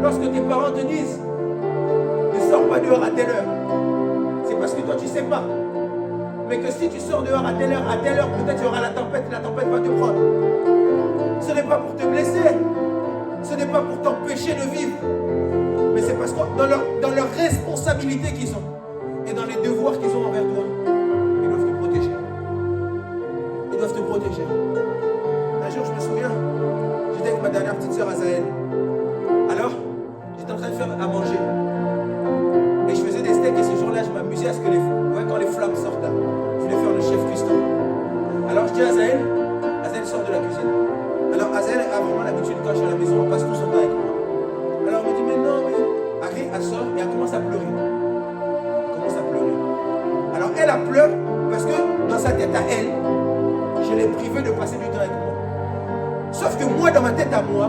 Speaker 3: Lorsque tes parents te disent ne sors pas dehors à telle heure, c'est parce que toi tu ne sais pas. Mais que si tu sors dehors à telle heure, peut-être il y aura la tempête va te prendre. Ce n'est pas pour te blesser, ce n'est pas pour t'empêcher de vivre, mais c'est parce que dans leur responsabilité qu'ils ont et dans les devoirs qu'ils ont envers toi, ils doivent te protéger. Ils doivent te protéger. Un jour, je me souviens, j'étais avec ma dernière petite sœur Azaël. Alors, j'étais en train de faire à manger. Et je faisais des steaks et ce jour-là, je m'amusais à ce que quand les flammes sortent là, je voulais faire le chef cuistot. Alors je dis à Azaël sort de la cuisine. Alors Azaël a vraiment l'habitude quand je suis à la maison, on passe tout son temps avec moi. Alors elle me dit mais non, mais Harry, elle sort et elle commence à pleurer. Alors elle a pleuré parce que dans sa tête à elle, je l'ai privée de passer du temps avec moi. Sauf que moi, dans ma tête à moi,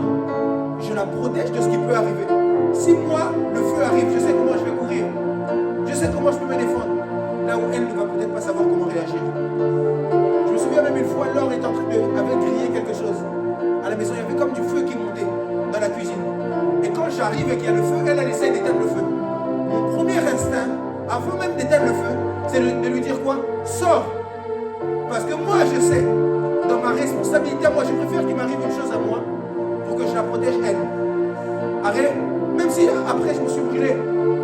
Speaker 3: je la protège de ce qui peut arriver. Si moi, le feu arrive, je sais comment je vais courir. Je sais comment je peux me défendre. Là où elle ne va peut-être pas savoir comment réagir. Je me souviens même une fois, Laure était en train avait grillé quelque chose. À la maison, il y avait comme du feu qui montait dans la cuisine. Et quand j'arrive et qu'il y a le feu, elle essaie d'éteindre le feu. Mon premier instinct, avant même d'éteindre le feu, c'est de lui dire quoi? Sors. Parce que moi, je sais, dans ma responsabilité, moi, je préfère qu'il m'arrive une chose à moi pour que je la protège elle. Arrête, même si après je me suis brûlé.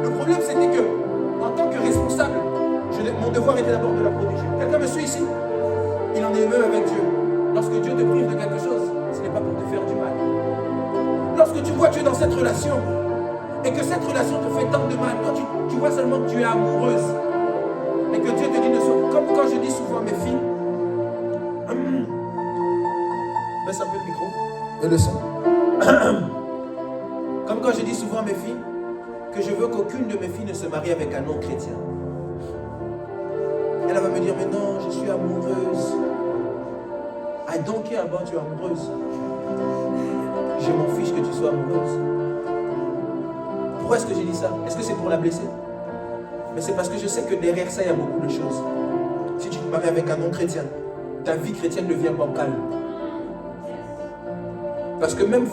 Speaker 3: Le problème, c'était que, en tant que responsable, mon devoir était d'abord de la protéger. Quelqu'un me suit ici? Il en est même avec Dieu. Lorsque Dieu te prive de quelque chose, ce n'est pas pour te faire du mal. Lorsque tu vois Dieu dans cette relation, et que cette relation te fait tant de mal, toi tu vois seulement que tu es amoureuse. Et que Dieu te dit de soir, comme quand je dis souvent à mes filles, baisse un peu le micro et le son. Comme quand je dis souvent à mes filles que je veux qu'aucune de mes filles ne se marie avec un non-chrétien. Elle va me dire, mais non, je suis amoureuse. I don't care about you, amoureuse. Je m'en fiche que tu sois amoureuse. Pourquoi est-ce que j'ai dit ça? Est-ce que c'est pour la blesser? Mais c'est parce que je sais que derrière ça, il y a beaucoup de choses. Si tu te maries avec un non-chrétien, ta vie chrétienne devient bancale. Parce que même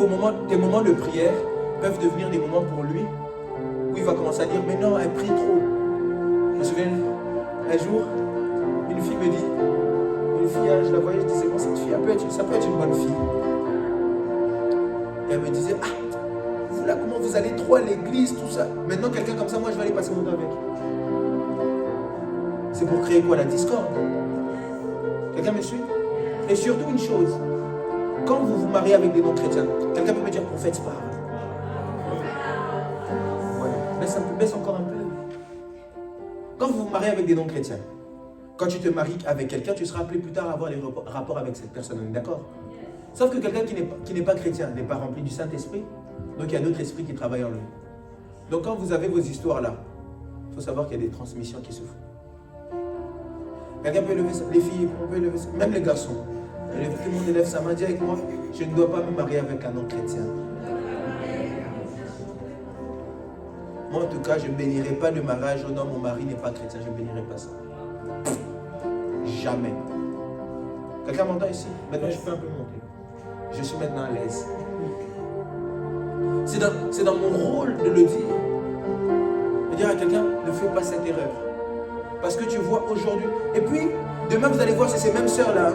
Speaker 3: tes moments de prière peuvent devenir des moments pour lui où il va commencer à dire, mais non, elle prie trop. Je me souviens, un jour, une fille me dit, je la voyais, je disais, bon, cette fille, ça peut être une bonne fille. Et elle me disait, vous là, comment vous allez trop à l'église, tout ça. Maintenant, quelqu'un comme ça, moi, je vais aller passer mon temps avec. C'est pour créer quoi? La discorde. Quelqu'un me suit? Et surtout une chose, quand vous vous mariez avec des non-chrétiens, quelqu'un peut me dire, prophète, parle. Ouais, baisse encore un peu. Quand vous vous mariez avec des non-chrétiens, quand tu te maries avec quelqu'un, tu seras appelé plus tard à avoir les rapports avec cette personne, on est d'accord? Sauf que quelqu'un qui n'est pas chrétien n'est pas rempli du Saint-Esprit, donc il y a d'autres esprits qui travaillent en lui. Donc quand vous avez vos histoires là, il faut savoir qu'il y a des transmissions qui se font. Quelqu'un peut lever ça, les filles, on peut lever ça, même les garçons. Tout le monde élève sa main, dit avec moi, je ne dois pas me marier avec un non-chrétien. Moi en tout cas, je ne bénirai pas de mariage, oh non, mon mari n'est pas chrétien, je ne bénirai pas ça. Jamais. Quelqu'un m'entend ici? Maintenant je peux un peu monter. Je suis maintenant à l'aise. C'est dans mon rôle de le dire. De dire à quelqu'un, ne fais pas cette erreur. Parce que tu vois aujourd'hui. Et puis, demain vous allez voir, c'est ces mêmes sœurs-là.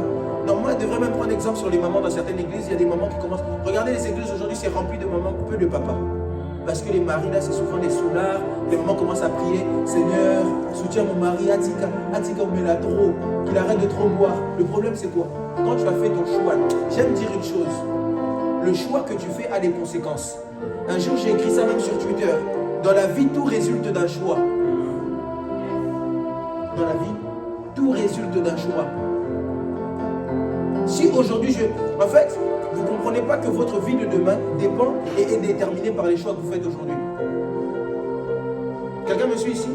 Speaker 3: Normalement, elles devraient même prendre exemple sur les mamans dans certaines églises. Il y a des mamans qui commencent. Regardez les églises aujourd'hui, c'est rempli de mamans, peu de papas. Parce que les maris là, c'est souvent des soulards. Les mamans commencent à prier, Seigneur, soutiens mon mari, Atika, on met là trop, qu'il arrête de trop boire. Le problème c'est quoi? Quand tu as fait ton choix, j'aime dire une chose. Le choix que tu fais a des conséquences. Un jour j'ai écrit ça même sur Twitter. Dans la vie, tout résulte d'un choix.
Speaker 1: dans la vie, tout résulte d'un choix. Si aujourd'hui, en fait, vous ne comprenez pas que votre vie de demain dépend et est déterminée par les choix que vous faites aujourd'hui. Quelqu'un me suit ici?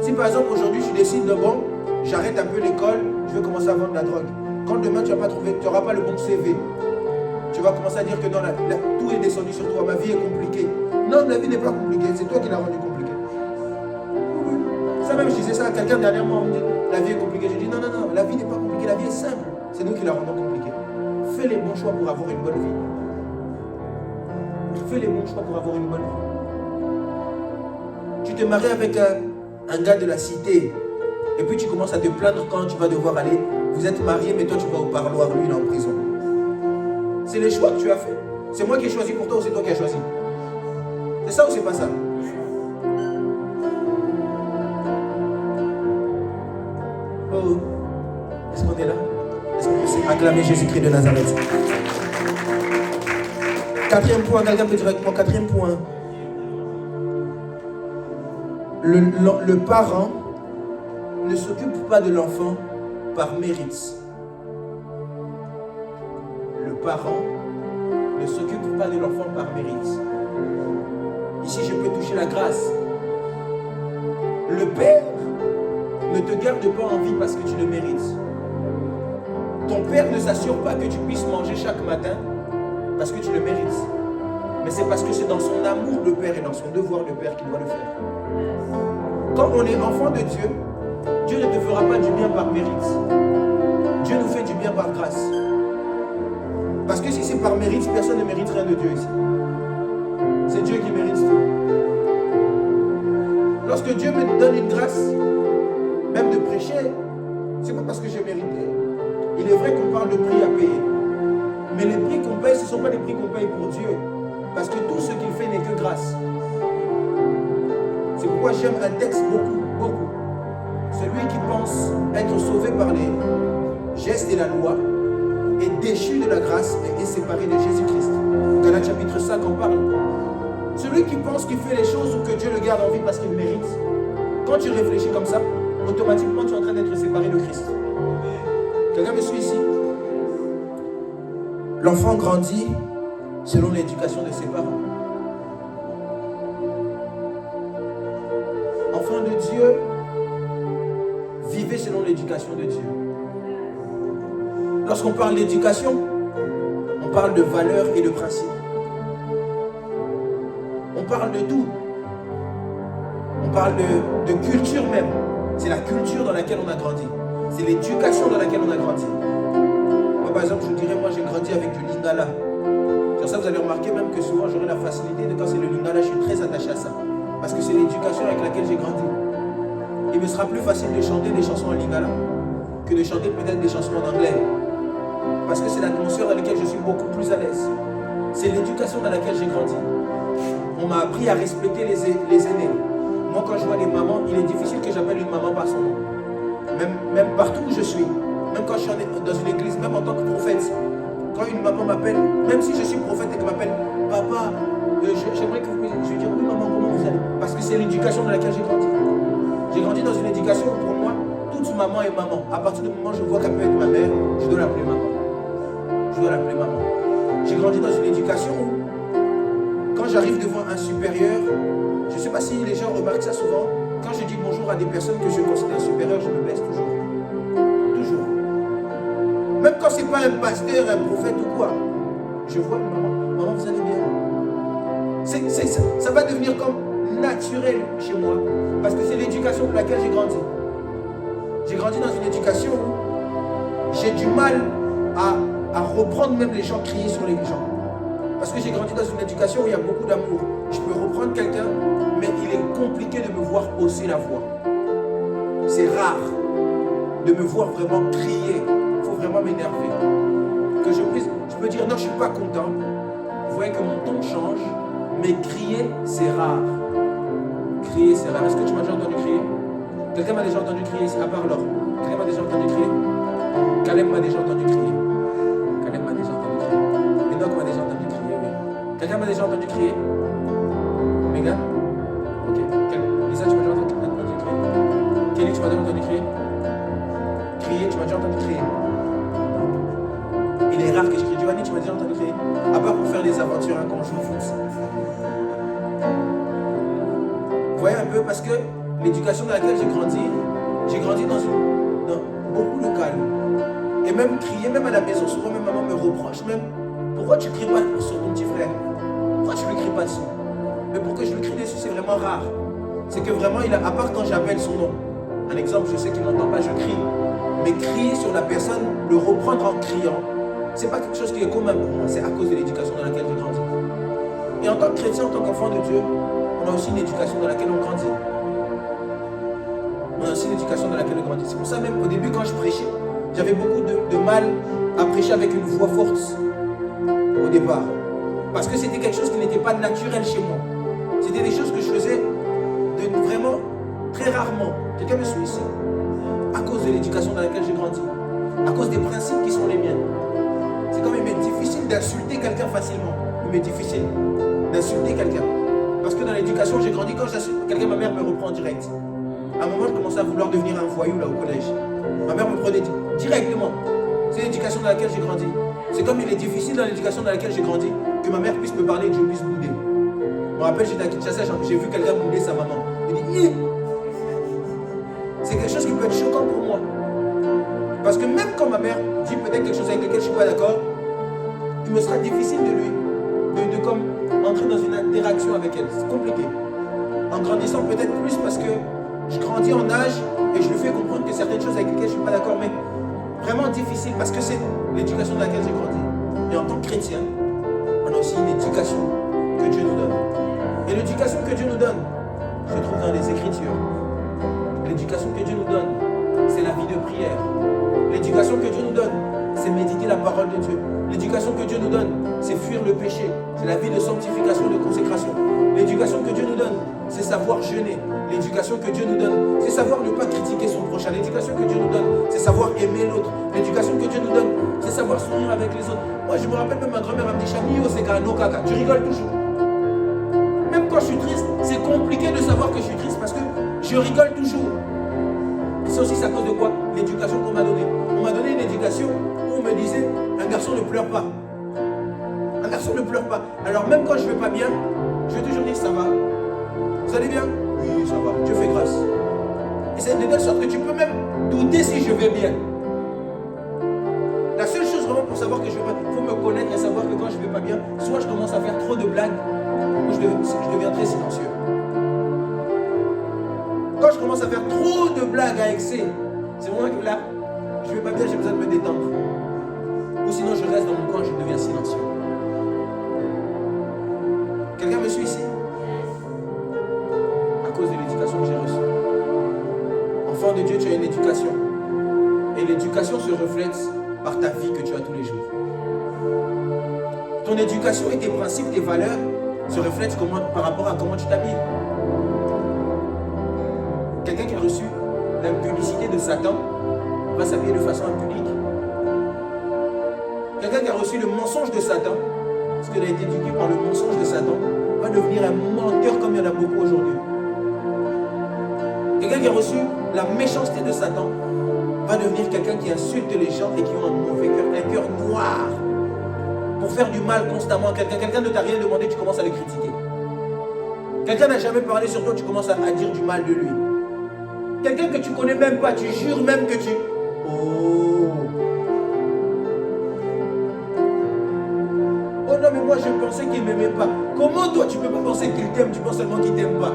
Speaker 1: Si par exemple aujourd'hui je décide de bon, j'arrête un peu l'école, je vais commencer à vendre de la drogue. Quand demain tu n'auras pas le bon CV, tu vas commencer à dire que non, tout est descendu sur toi, ma vie est compliquée. Non, la vie n'est pas compliquée, c'est toi qui l'as rendue compliquée. Oui. Ça même, je disais ça à quelqu'un dernièrement, on me dit, la vie est compliquée. Je dis non, la vie n'est pas compliquée, la vie est simple. C'est nous qui la rendons compliquée. Fais les bons choix pour avoir une bonne vie. Fais les bons choix pour avoir une bonne vie. Tu te maries avec un gars de la cité, et puis tu commences à te plaindre quand tu vas devoir aller. Vous êtes mariés, mais toi tu vas au parloir, lui il est en prison. C'est les choix que tu as fait. C'est moi qui ai choisi pour toi ou c'est toi qui as choisi? C'est ça ou c'est pas ça? Oh, est-ce qu'on est là? Est-ce qu'on peut acclamer Jésus-Christ de Nazareth? Quatrième point, quelqu'un peut dire avec moi, quatrième point. Le parent ne s'occupe pas de l'enfant par mérite. Le parent ne s'occupe pas de l'enfant par mérite. Ici, je peux toucher la grâce. Le père ne te garde pas en vie parce que tu le mérites. Ton père ne s'assure pas que tu puisses manger chaque matin parce que tu le mérites. Mais c'est parce que c'est dans son amour de père et dans son devoir de père qu'il doit le faire. Quand on est enfant de Dieu, Dieu ne te fera pas du bien par mérite. Dieu nous fait du bien par grâce. Parce que si c'est par mérite, personne ne mérite rien de Dieu ici. C'est Dieu qui mérite tout. Lorsque Dieu me donne une grâce, même de prêcher, c'est pas parce que j'ai mérité. Il est vrai qu'on parle de prix à payer. Mais les prix qu'on paye, ce ne sont pas les prix qu'on paye pour Dieu. Parce que tout ce qu'il fait n'est que grâce. C'est pourquoi j'aime un texte beaucoup. Celui qui pense être sauvé par les gestes et la loi est déchu de la grâce et est séparé de Jésus-Christ. Galates chapitre 5 en parle. Celui qui pense qu'il fait les choses ou que Dieu le garde en vie parce qu'il mérite, quand tu réfléchis comme ça, automatiquement tu es en train d'être séparé de Christ. Quelqu'un me suit ici? L'enfant grandit selon l'éducation de ses parents. Enfant de Dieu, vivez selon l'éducation de Dieu. Lorsqu'on parle d'éducation, on parle de valeurs et de principes. On parle de tout. On parle de culture même. C'est la culture dans laquelle on a grandi. C'est l'éducation dans laquelle on a grandi. Moi, par exemple, je vous dirais, moi, j'ai grandi avec du lingala. Sur ça, vous allez remarquer même que souvent, j'aurai la facilité de quand c'est le lingala, je suis très attaché à ça. Parce que c'est l'éducation avec laquelle j'ai grandi. Il me sera plus facile de chanter des chansons en lingala que de chanter peut-être des chansons en anglais. Parce que c'est l'atmosphère dans laquelle je suis beaucoup plus à l'aise. C'est l'éducation dans laquelle j'ai grandi. On m'a appris à respecter les aînés. Moi, quand je vois des mamans, il est difficile que j'appelle une maman par son nom. Même partout où je suis, même quand je suis dans une église, même en tant que prophète, quand une maman m'appelle, même si je suis prophète et qu'elle m'appelle papa, j'aimerais que vous puissiez. Je vais dire oui maman, comment vous allez? Parce que c'est l'éducation dans laquelle j'ai grandi. J'ai grandi dans une éducation où pour moi, toute maman est maman. À partir du moment où je vois qu'elle peut être ma mère, je dois l'appeler maman. Je dois l'appeler maman. J'ai grandi dans une éducation où, quand j'arrive devant un supérieur, je ne sais pas si les gens remarquent ça souvent, quand je dis bonjour à des personnes que je considère supérieures, je me baisse toujours. Toujours. Même quand ce n'est pas un pasteur, un prophète ou quoi, je vois une maman. Maman, vous allez bien? Ça va devenir comme naturel chez moi. Parce que c'est l'éducation dans laquelle j'ai grandi. J'ai grandi dans une éducation où j'ai du mal à reprendre même les gens crier sur les gens. Parce que j'ai grandi dans une éducation où il y a beaucoup d'amour. Je peux reprendre quelqu'un, mais il est compliqué de me voir hausser la voix. C'est rare de me voir vraiment crier. Il faut vraiment m'énerver. Que je peux dire non, je ne suis pas content. Vous voyez que mon ton change, mais crier, c'est rare. Crier, c'est rare. Est-ce que tu m'as déjà entendu crier? Quelqu'un m'a déjà entendu crier ici, à part Laure. Quelqu'un m'a déjà entendu crier? Caleb m'a déjà entendu crier. Caleb m'a déjà entendu crier. Enoch m'a déjà entendu crier, oui. Quelqu'un m'a déjà entendu crier? Megan? Ok. Lisa, tu m'as déjà entendu crier? Kelly, tu m'as déjà entendu crier? m'as déjà entendu crier? À part pour faire des aventures quand on joue au foot. Vous voyez un peu, parce que l'éducation dans laquelle j'ai grandi dans beaucoup de calme. Et même crier, même à la maison, souvent même maman me reproche, même, pourquoi tu ne cries pas sur ton petit frère? Pourquoi tu ne lui cries pas dessus? Mais pour que je lui crie dessus, c'est vraiment rare. C'est que vraiment, à part quand j'appelle son nom. Un exemple, je sais qu'il ne m'entend pas, je crie. Mais crier sur la personne, le reprendre en criant, c'est pas quelque chose qui est commun pour moi. C'est à cause de l'éducation dans laquelle j'ai grandi. Et en tant que chrétien, en tant qu'enfant de Dieu, on a aussi une éducation dans laquelle on grandit. On a aussi une éducation dans laquelle on grandit. C'est pour ça même au début, quand je prêchais, j'avais beaucoup de mal à prêcher avec une voix forte au départ. Parce que c'était quelque chose qui n'était pas naturel chez moi. C'était des choses que je faisais vraiment très rarement. Quelqu'un me suit ici. À cause de l'éducation dans laquelle j'ai grandi. À cause des principes qui sont les miens. C'est comme il m'est difficile d'insulter quelqu'un facilement. Il m'est difficile d'insulter quelqu'un. Parce que dans l'éducation, j'ai grandi, quand j'insulte quelqu'un, ma mère me reprend direct. À un moment, je commençais à vouloir devenir un voyou là au collège. Ma mère me prenait directement. C'est l'éducation dans laquelle j'ai grandi. C'est comme il est difficile dans l'éducation dans laquelle j'ai grandi que ma mère puisse me parler et que je puisse bouder. Je me rappelle, j'étais à Kinshasa, j'ai vu quelqu'un bouder sa maman. Je dis, c'est quelque chose qui peut être choquant pour moi. Parce que même quand ma mère dit peut-être quelque chose avec lequel je ne suis pas d'accord, il me sera difficile de comme entrer dans une interaction avec elle. C'est compliqué. En grandissant peut-être plus parce que je grandis en âge et je lui fais comprendre que certaines choses avec lesquelles je ne suis pas d'accord, mais vraiment difficile parce que c'est l'éducation dans laquelle j'ai grandi. Et en tant que chrétien, on a aussi une éducation que Dieu nous donne. Et l'éducation que Dieu nous donne se trouve dans les Écritures. L'éducation que Dieu nous donne, c'est la vie de prière. L'éducation que Dieu nous donne, c'est méditer la parole de Dieu. L'éducation que Dieu nous donne, c'est fuir le péché. C'est la vie de sanctification, de consécration. L'éducation que Dieu nous donne, c'est savoir jeûner. L'éducation que Dieu nous donne, c'est savoir ne pas critiquer son prochain. L'éducation que Dieu nous donne, c'est savoir aimer l'autre. L'éducation que Dieu nous donne, c'est savoir sourire avec les autres. Moi, je me rappelle même ma grand-mère me dit, Chamio, c'est no caca. Tu rigoles toujours. Même quand je suis triste, c'est compliqué de savoir que je suis triste parce que je rigole toujours. C'est aussi à cause de quoi? L'éducation qu'on m'a donnée. On m'a donné une éducation où on me disait, un garçon ne pleure pas. Un garçon ne pleure pas. Alors même quand je ne vais pas bien, je vais toujours dire, ça va. Vous allez bien? Oui, ça va. Dieu fait grâce. Et c'est de telle sorte que tu peux même douter si je vais bien. La seule chose vraiment pour savoir que je vais pas, il faut me connaître et savoir que quand je ne vais pas bien, soit je commence à faire trop de blagues, ou je deviens très silencieux. Quand je commence à faire trop de blagues à excès, c'est vraiment que là, je ne vais pas bien, j'ai besoin de me détendre. Ou sinon je reste dans mon coin, je deviens silencieux. Quelqu'un me suit ici? À cause de l'éducation que j'ai reçue. Enfant de Dieu, tu as une éducation. Et l'éducation se reflète par ta vie que tu as tous les jours. Ton éducation et tes principes, tes valeurs se reflètent par rapport à comment tu t'habilles. Quelqu'un qui a reçu la publicité de Satan va s'habiller de façon impudique. Quelqu'un qui a reçu le mensonge de Satan, parce qu'il a été éduqué par le mensonge de Satan, va devenir un menteur comme il y en a beaucoup aujourd'hui. Quelqu'un qui a reçu la méchanceté de Satan va devenir quelqu'un qui insulte les gens et qui ont un mauvais cœur, un cœur noir, pour faire du mal constamment à quelqu'un. Quelqu'un ne t'a rien demandé, tu commences à le critiquer. Quelqu'un n'a jamais parlé sur toi, tu commences à dire du mal de lui. Quelqu'un que tu ne connais même pas, tu jures même que tu... Oh non, mais moi je pensais qu'il ne m'aimait pas. Comment toi tu ne peux pas penser qu'il t'aime, tu penses seulement qu'il ne t'aime pas?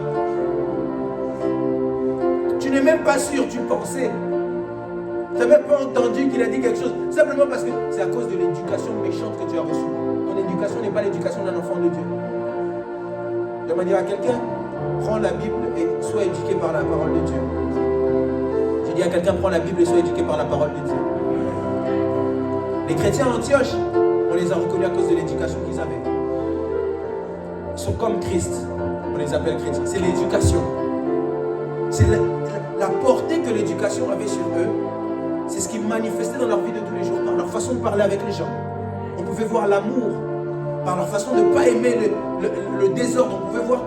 Speaker 1: Tu n'es même pas sûr, tu pensais. Tu n'as même pas entendu qu'il a dit quelque chose. Simplement parce que c'est à cause de l'éducation méchante que tu as reçue. Ton éducation n'est pas l'éducation d'un enfant de Dieu. Je vais dire à quelqu'un, prends la Bible et sois éduqué par la parole de Dieu. Je dis à quelqu'un, prends la Bible et sois éduqué par la parole de Dieu. Les chrétiens à Antioche, on les a reconnus à cause de l'éducation qu'ils avaient. Ils sont comme Christ, on les appelle chrétiens. C'est l'éducation. C'est la portée que l'éducation avait sur eux. C'est ce qui manifestait dans leur vie de tous les jours, par leur façon de parler avec les gens. On pouvait voir l'amour, par leur façon de ne pas aimer le désordre. On pouvait voir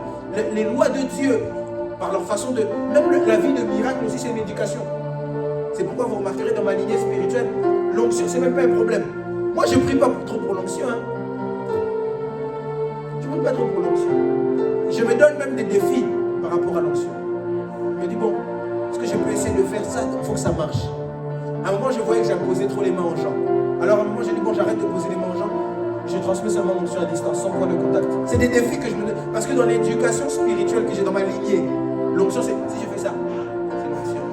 Speaker 1: les lois de Dieu, par leur façon de... Même la vie de miracle aussi, c'est une éducation. C'est pourquoi vous remarquerez dans ma lignée spirituelle, l'onction, c'est même pas un problème. Moi, je ne prie pas trop pour l'onction. Hein. Je ne prie pas trop pour l'onction. Je me donne même des défis par rapport à l'onction. Je me dis, bon, est-ce que je peux essayer de faire ça? Il faut que ça marche. À un moment, je voyais que j'imposais trop les mains aux gens. Alors, à un moment, j'ai dit, bon, j'arrête de poser les mains aux gens. Je transmets seulement l'onction à distance, sans point de contact. C'est des défis que je me donne. Parce que dans l'éducation spirituelle que j'ai dans ma lignée, l'onction, c'est si je fais ça, c'est l'onction.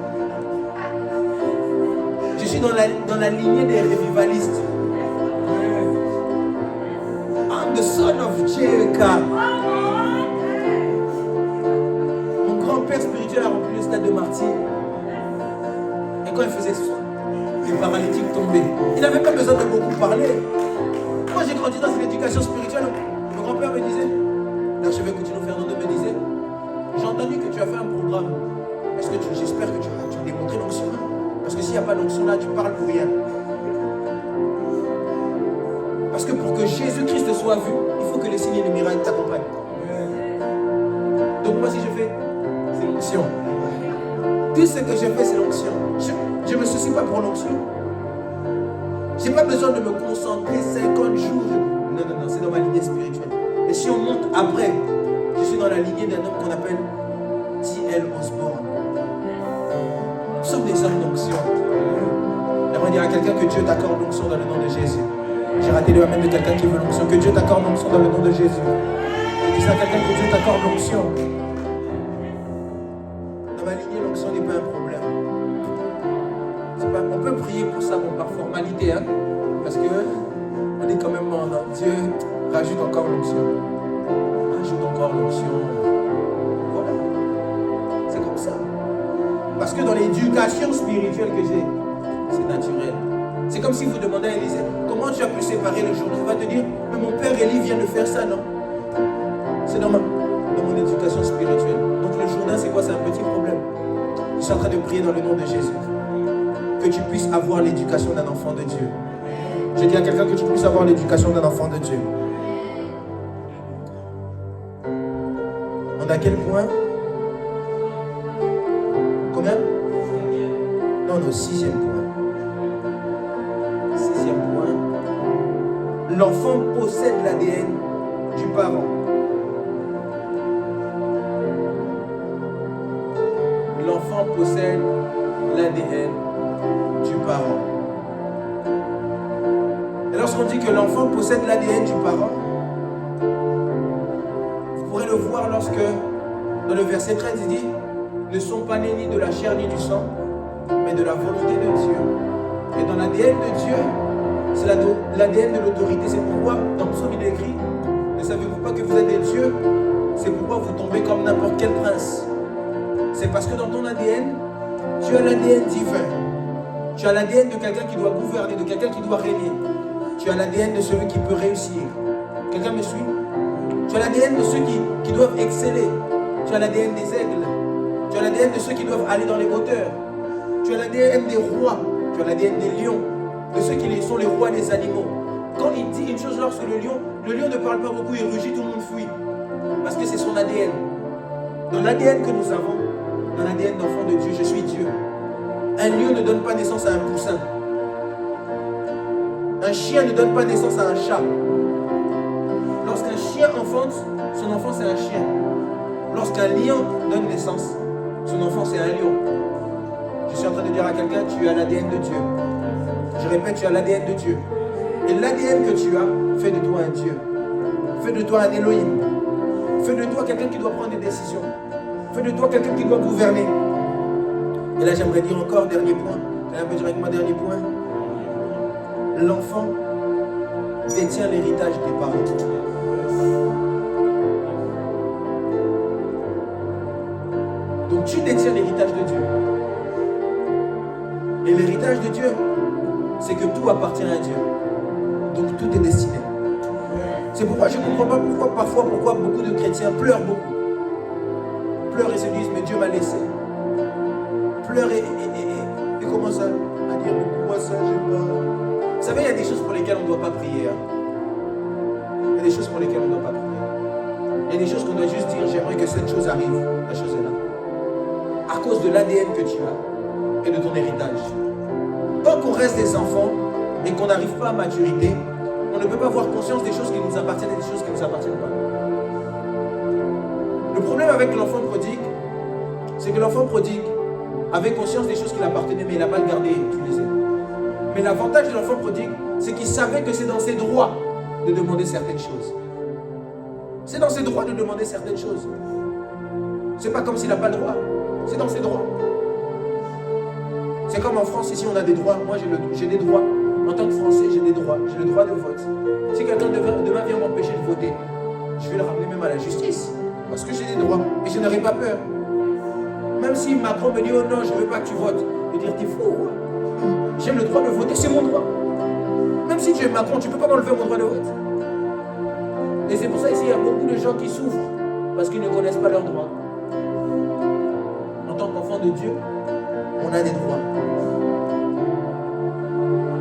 Speaker 1: Je suis dans la lignée des revivalistes. I'm the son of Jericho. Mon grand-père spirituel a rempli le stade de martyr. Et quand il faisait ça, les paralytiques tombaient. Il n'avait pas besoin de beaucoup parler. Moi, j'ai grandi dans une éducation spirituelle. Mon grand-père me disait, l'archevêque Coutinho Fernando me disait, j'ai entendu que tu as fait un programme. J'espère que tu as démontré l'onction. Parce que s'il n'y a pas d'onction là, tu parles pour rien. Parce que pour que Jésus-Christ soit vu, il faut que les signes et les miracles t'accompagnent. Donc moi, si je fais, c'est l'onction. Tout ce que je fais, c'est l'onction. Je ne me soucie pas pour l'onction. Je n'ai pas besoin de me concentrer 50 jours. Non, c'est dans ma lignée spirituelle. Et si on monte après, je suis dans la lignée d'un homme qu'on appelle T.L. Osborne. Nous sommes des hommes d'onction. J'aimerais dire à quelqu'un que Dieu t'accorde l'onction dans le nom de Jésus. J'ai raté le amen de quelqu'un qui veut l'onction. Que Dieu t'accorde l'onction dans le nom de Jésus. Je dis ça à quelqu'un que Dieu t'accorde l'onction. Dans ma lignée, l'onction n'est pas un problème. On peut prier pour ça, bon, par formalité, hein, parce que on est quand même mort. Dieu rajoute encore l'onction. Rajoute encore l'onction. Voilà. C'est comme ça. Parce que dans l'éducation spirituelle que j'ai, c'est naturel. C'est comme si vous demandez à Élisée, comment tu as pu séparer le Jourdain? Il va te dire, mais mon père Élie vient de faire ça, non? C'est dans mon éducation spirituelle. Donc le Jourdain, c'est quoi? C'est un petit problème. Je suis en train de prier dans le nom de Jésus. Que tu puisses avoir l'éducation d'un enfant de Dieu. Je dis à quelqu'un que tu puisses avoir l'éducation d'un enfant de Dieu. On a quel point? Combien? Non, au 6e point. 6e point. L'enfant possède l'ADN du parent. L'enfant possède l'ADN du parent. Et lorsqu'on dit que l'enfant possède l'ADN du parent, vous pourrez le voir lorsque, dans le verset 13, il dit, ne sont pas nés ni de la chair ni du sang, mais de la volonté de Dieu. Et dans l'ADN de Dieu, c'est l'ADN de l'autorité. C'est pourquoi, dans le psaume, il est écrit, ne savez-vous pas que vous êtes des dieux? C'est pourquoi vous tombez comme n'importe quel prince. C'est parce que dans ton ADN, tu as l'ADN divin. Tu as l'ADN de quelqu'un qui doit gouverner, de quelqu'un qui doit régner. Tu as l'ADN de celui qui peut réussir. Quelqu'un me suit? Tu as l'ADN de ceux qui doivent exceller. Tu as l'ADN des aigles. Tu as l'ADN de ceux qui doivent aller dans les hauteurs. Tu as l'ADN des rois. Tu as l'ADN des lions. De ceux qui sont les rois des animaux. Quand il dit une chose lorsque le lion ne parle pas beaucoup, il rugit, tout le monde fuit. Parce que c'est son ADN. Dans l'ADN que nous avons, dans l'ADN d'enfant de Dieu, je suis Dieu. Un lion ne donne pas naissance à un poussin. Un chien ne donne pas naissance à un chat. Lorsqu'un chien enfante, son enfant c'est un chien. Lorsqu'un lion donne naissance, son enfant c'est un lion. Je suis en train de dire à quelqu'un, tu as l'ADN de Dieu. Je répète, tu as l'ADN de Dieu. Et l'ADN que tu as fait de toi un Dieu. Fait de toi un Elohim. Fait de toi quelqu'un qui doit prendre des décisions. Fait de toi quelqu'un qui doit gouverner. Et là, j'aimerais dire encore, dernier point. Un peu dire avec moi, dernier point. L'enfant détient l'héritage des parents. Donc, tu détiens l'héritage de Dieu. Et l'héritage de Dieu, c'est que tout appartient à Dieu. Donc, tout est destiné. C'est pourquoi je ne comprends pas pourquoi beaucoup de chrétiens pleurent beaucoup. Pleurent et se disent, mais Dieu m'a laissé. Pleure et commence à dire, mais pourquoi ça, j'ai pas... Vous savez, il y a des choses pour lesquelles on ne doit pas prier. Hein. Il y a des choses pour lesquelles on ne doit pas prier. Il y a des choses qu'on doit juste dire, j'aimerais que cette chose arrive. La chose est là. À cause de l'ADN que tu as et de ton héritage. Tant qu'on reste des enfants, et qu'on n'arrive pas à maturité, on ne peut pas avoir conscience des choses qui nous appartiennent et des choses qui ne nous appartiennent pas. Le problème avec l'enfant prodigue, c'est que l'enfant prodigue avait conscience des choses qui l'appartenaient, mais il n'a pas le gardé et utilisé. Mais l'avantage de l'enfant prodigue, c'est qu'il savait que c'est dans ses droits de demander certaines choses. C'est dans ses droits de demander certaines choses. C'est pas comme s'il n'a pas le droit. C'est dans ses droits. C'est comme en France, ici on a des droits. Moi j'ai des droits. En tant que Français, j'ai des droits. J'ai le droit de vote. Si quelqu'un demain vient m'empêcher de voter, je vais le ramener même à la justice. Parce que j'ai des droits. Et je n'aurai pas peur. Même si Macron me dit, oh non, je ne veux pas que tu votes. Je vais dire, t'es fou. J'ai le droit de voter, c'est mon droit. Même si tu es Macron, tu ne peux pas m'enlever mon droit de vote. Et c'est pour ça ici, il y a beaucoup de gens qui souffrent. Parce qu'ils ne connaissent pas leurs droits. En tant qu'enfant de Dieu, on a des droits.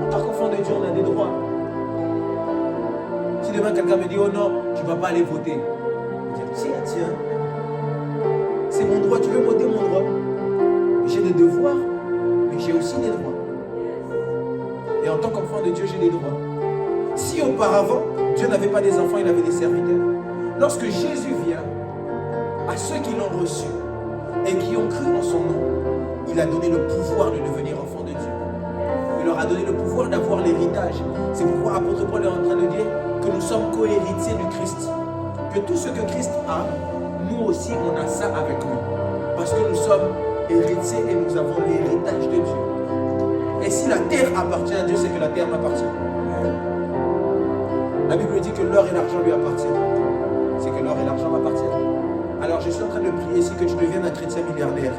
Speaker 1: En tant qu'enfant de Dieu, on a des droits. Si demain quelqu'un me dit, oh non, tu ne vas pas aller voter. Je vais dire, tiens, c'est mon droit, tu veux voter mon droit. J'ai des devoirs, mais j'ai aussi des droits. Et en tant qu'enfant de Dieu, j'ai des droits. Si auparavant, Dieu n'avait pas des enfants, il avait des serviteurs. Lorsque Jésus vient, à ceux qui l'ont reçu et qui ont cru en son nom, il a donné le pouvoir de devenir enfant de Dieu. Il leur a donné le pouvoir d'avoir l'héritage. C'est pourquoi l'apôtre Paul est en train de dire que nous sommes co-héritiers du Christ. Que tout ce que Christ a, nous aussi on a ça avec lui. Parce que nous sommes héritiers et nous avons l'héritage de Dieu. Et si la terre appartient à Dieu, c'est que la terre m'appartient. La Bible dit que l'or et l'argent lui appartiennent. C'est que l'or et l'argent m'appartiennent. Alors je suis en train de prier ici que tu deviennes un chrétien milliardaire.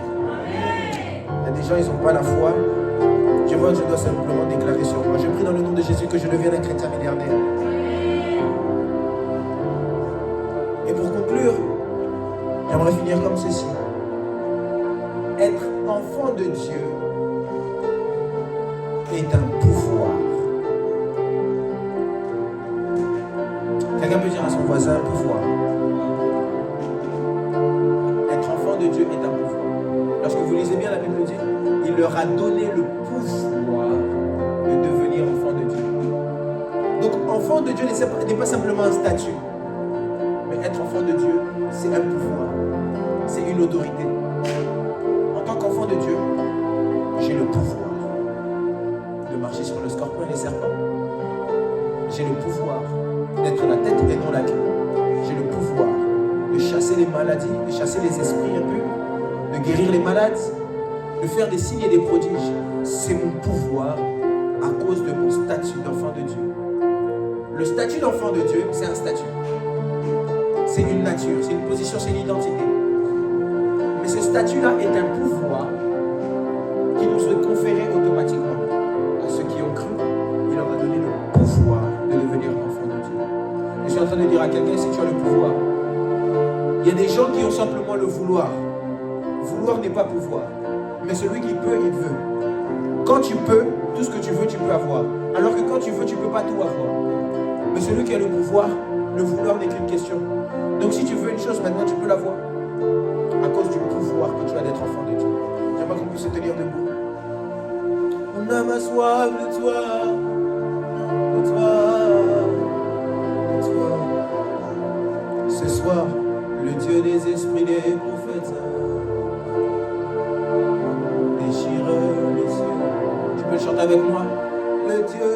Speaker 1: Il y a des gens, ils n'ont pas la foi. Je vois que je dois simplement déclarer sur moi. Je prie dans le nom de Jésus que je devienne un chrétien milliardaire. Et pour conclure, j'aimerais finir comme ceci. Être enfant de Dieu est un pouvoir. Quelqu'un peut dire à son voisin pouvoir. Être enfant de Dieu est un pouvoir. Lorsque vous lisez bien la Bible dit, il leur a donné le pouvoir de devenir enfant de Dieu. Donc enfant de Dieu n'est pas simplement un statut. Mais être enfant de Dieu, c'est un pouvoir. C'est une autorité. En tant qu'enfant de Dieu, j'ai le pouvoir de marcher sur le scorpion et les serpents. J'ai le pouvoir d'être la tête et non la queue. J'ai le pouvoir de chasser les maladies, de chasser les esprits impurs, de guérir les malades, de faire des signes et des prodiges. C'est mon pouvoir à cause de mon statut d'enfant de Dieu. Le statut d'enfant de Dieu, c'est un statut. C'est une nature, c'est une position, c'est une identité. Mais ce statut-là est un pouvoir qui nous est conféré automatiquement. À ceux qui ont cru, il leur a donné le pouvoir de devenir enfant de Dieu. Je suis en train de dire à quelqu'un, si tu as le pouvoir, il y a des gens qui ont simplement le vouloir. Vouloir n'est pas pouvoir. Mais celui qui peut, il veut. Quand tu peux, tout ce que tu veux, tu peux avoir. Alors que quand tu veux, tu ne peux pas tout avoir. Mais celui qui a le pouvoir, le vouloir n'est qu'une question. Donc si tu veux une chose, maintenant tu peux l'avoir. À cause du pouvoir que tu as d'être enfant de Dieu. J'aimerais qu'on puisse se tenir debout. Mon âme a soif de toi. De toi. De toi. Ce soir, le Dieu des esprits des prophètes déchire les cieux. Tu peux le chanter avec moi. Le Dieu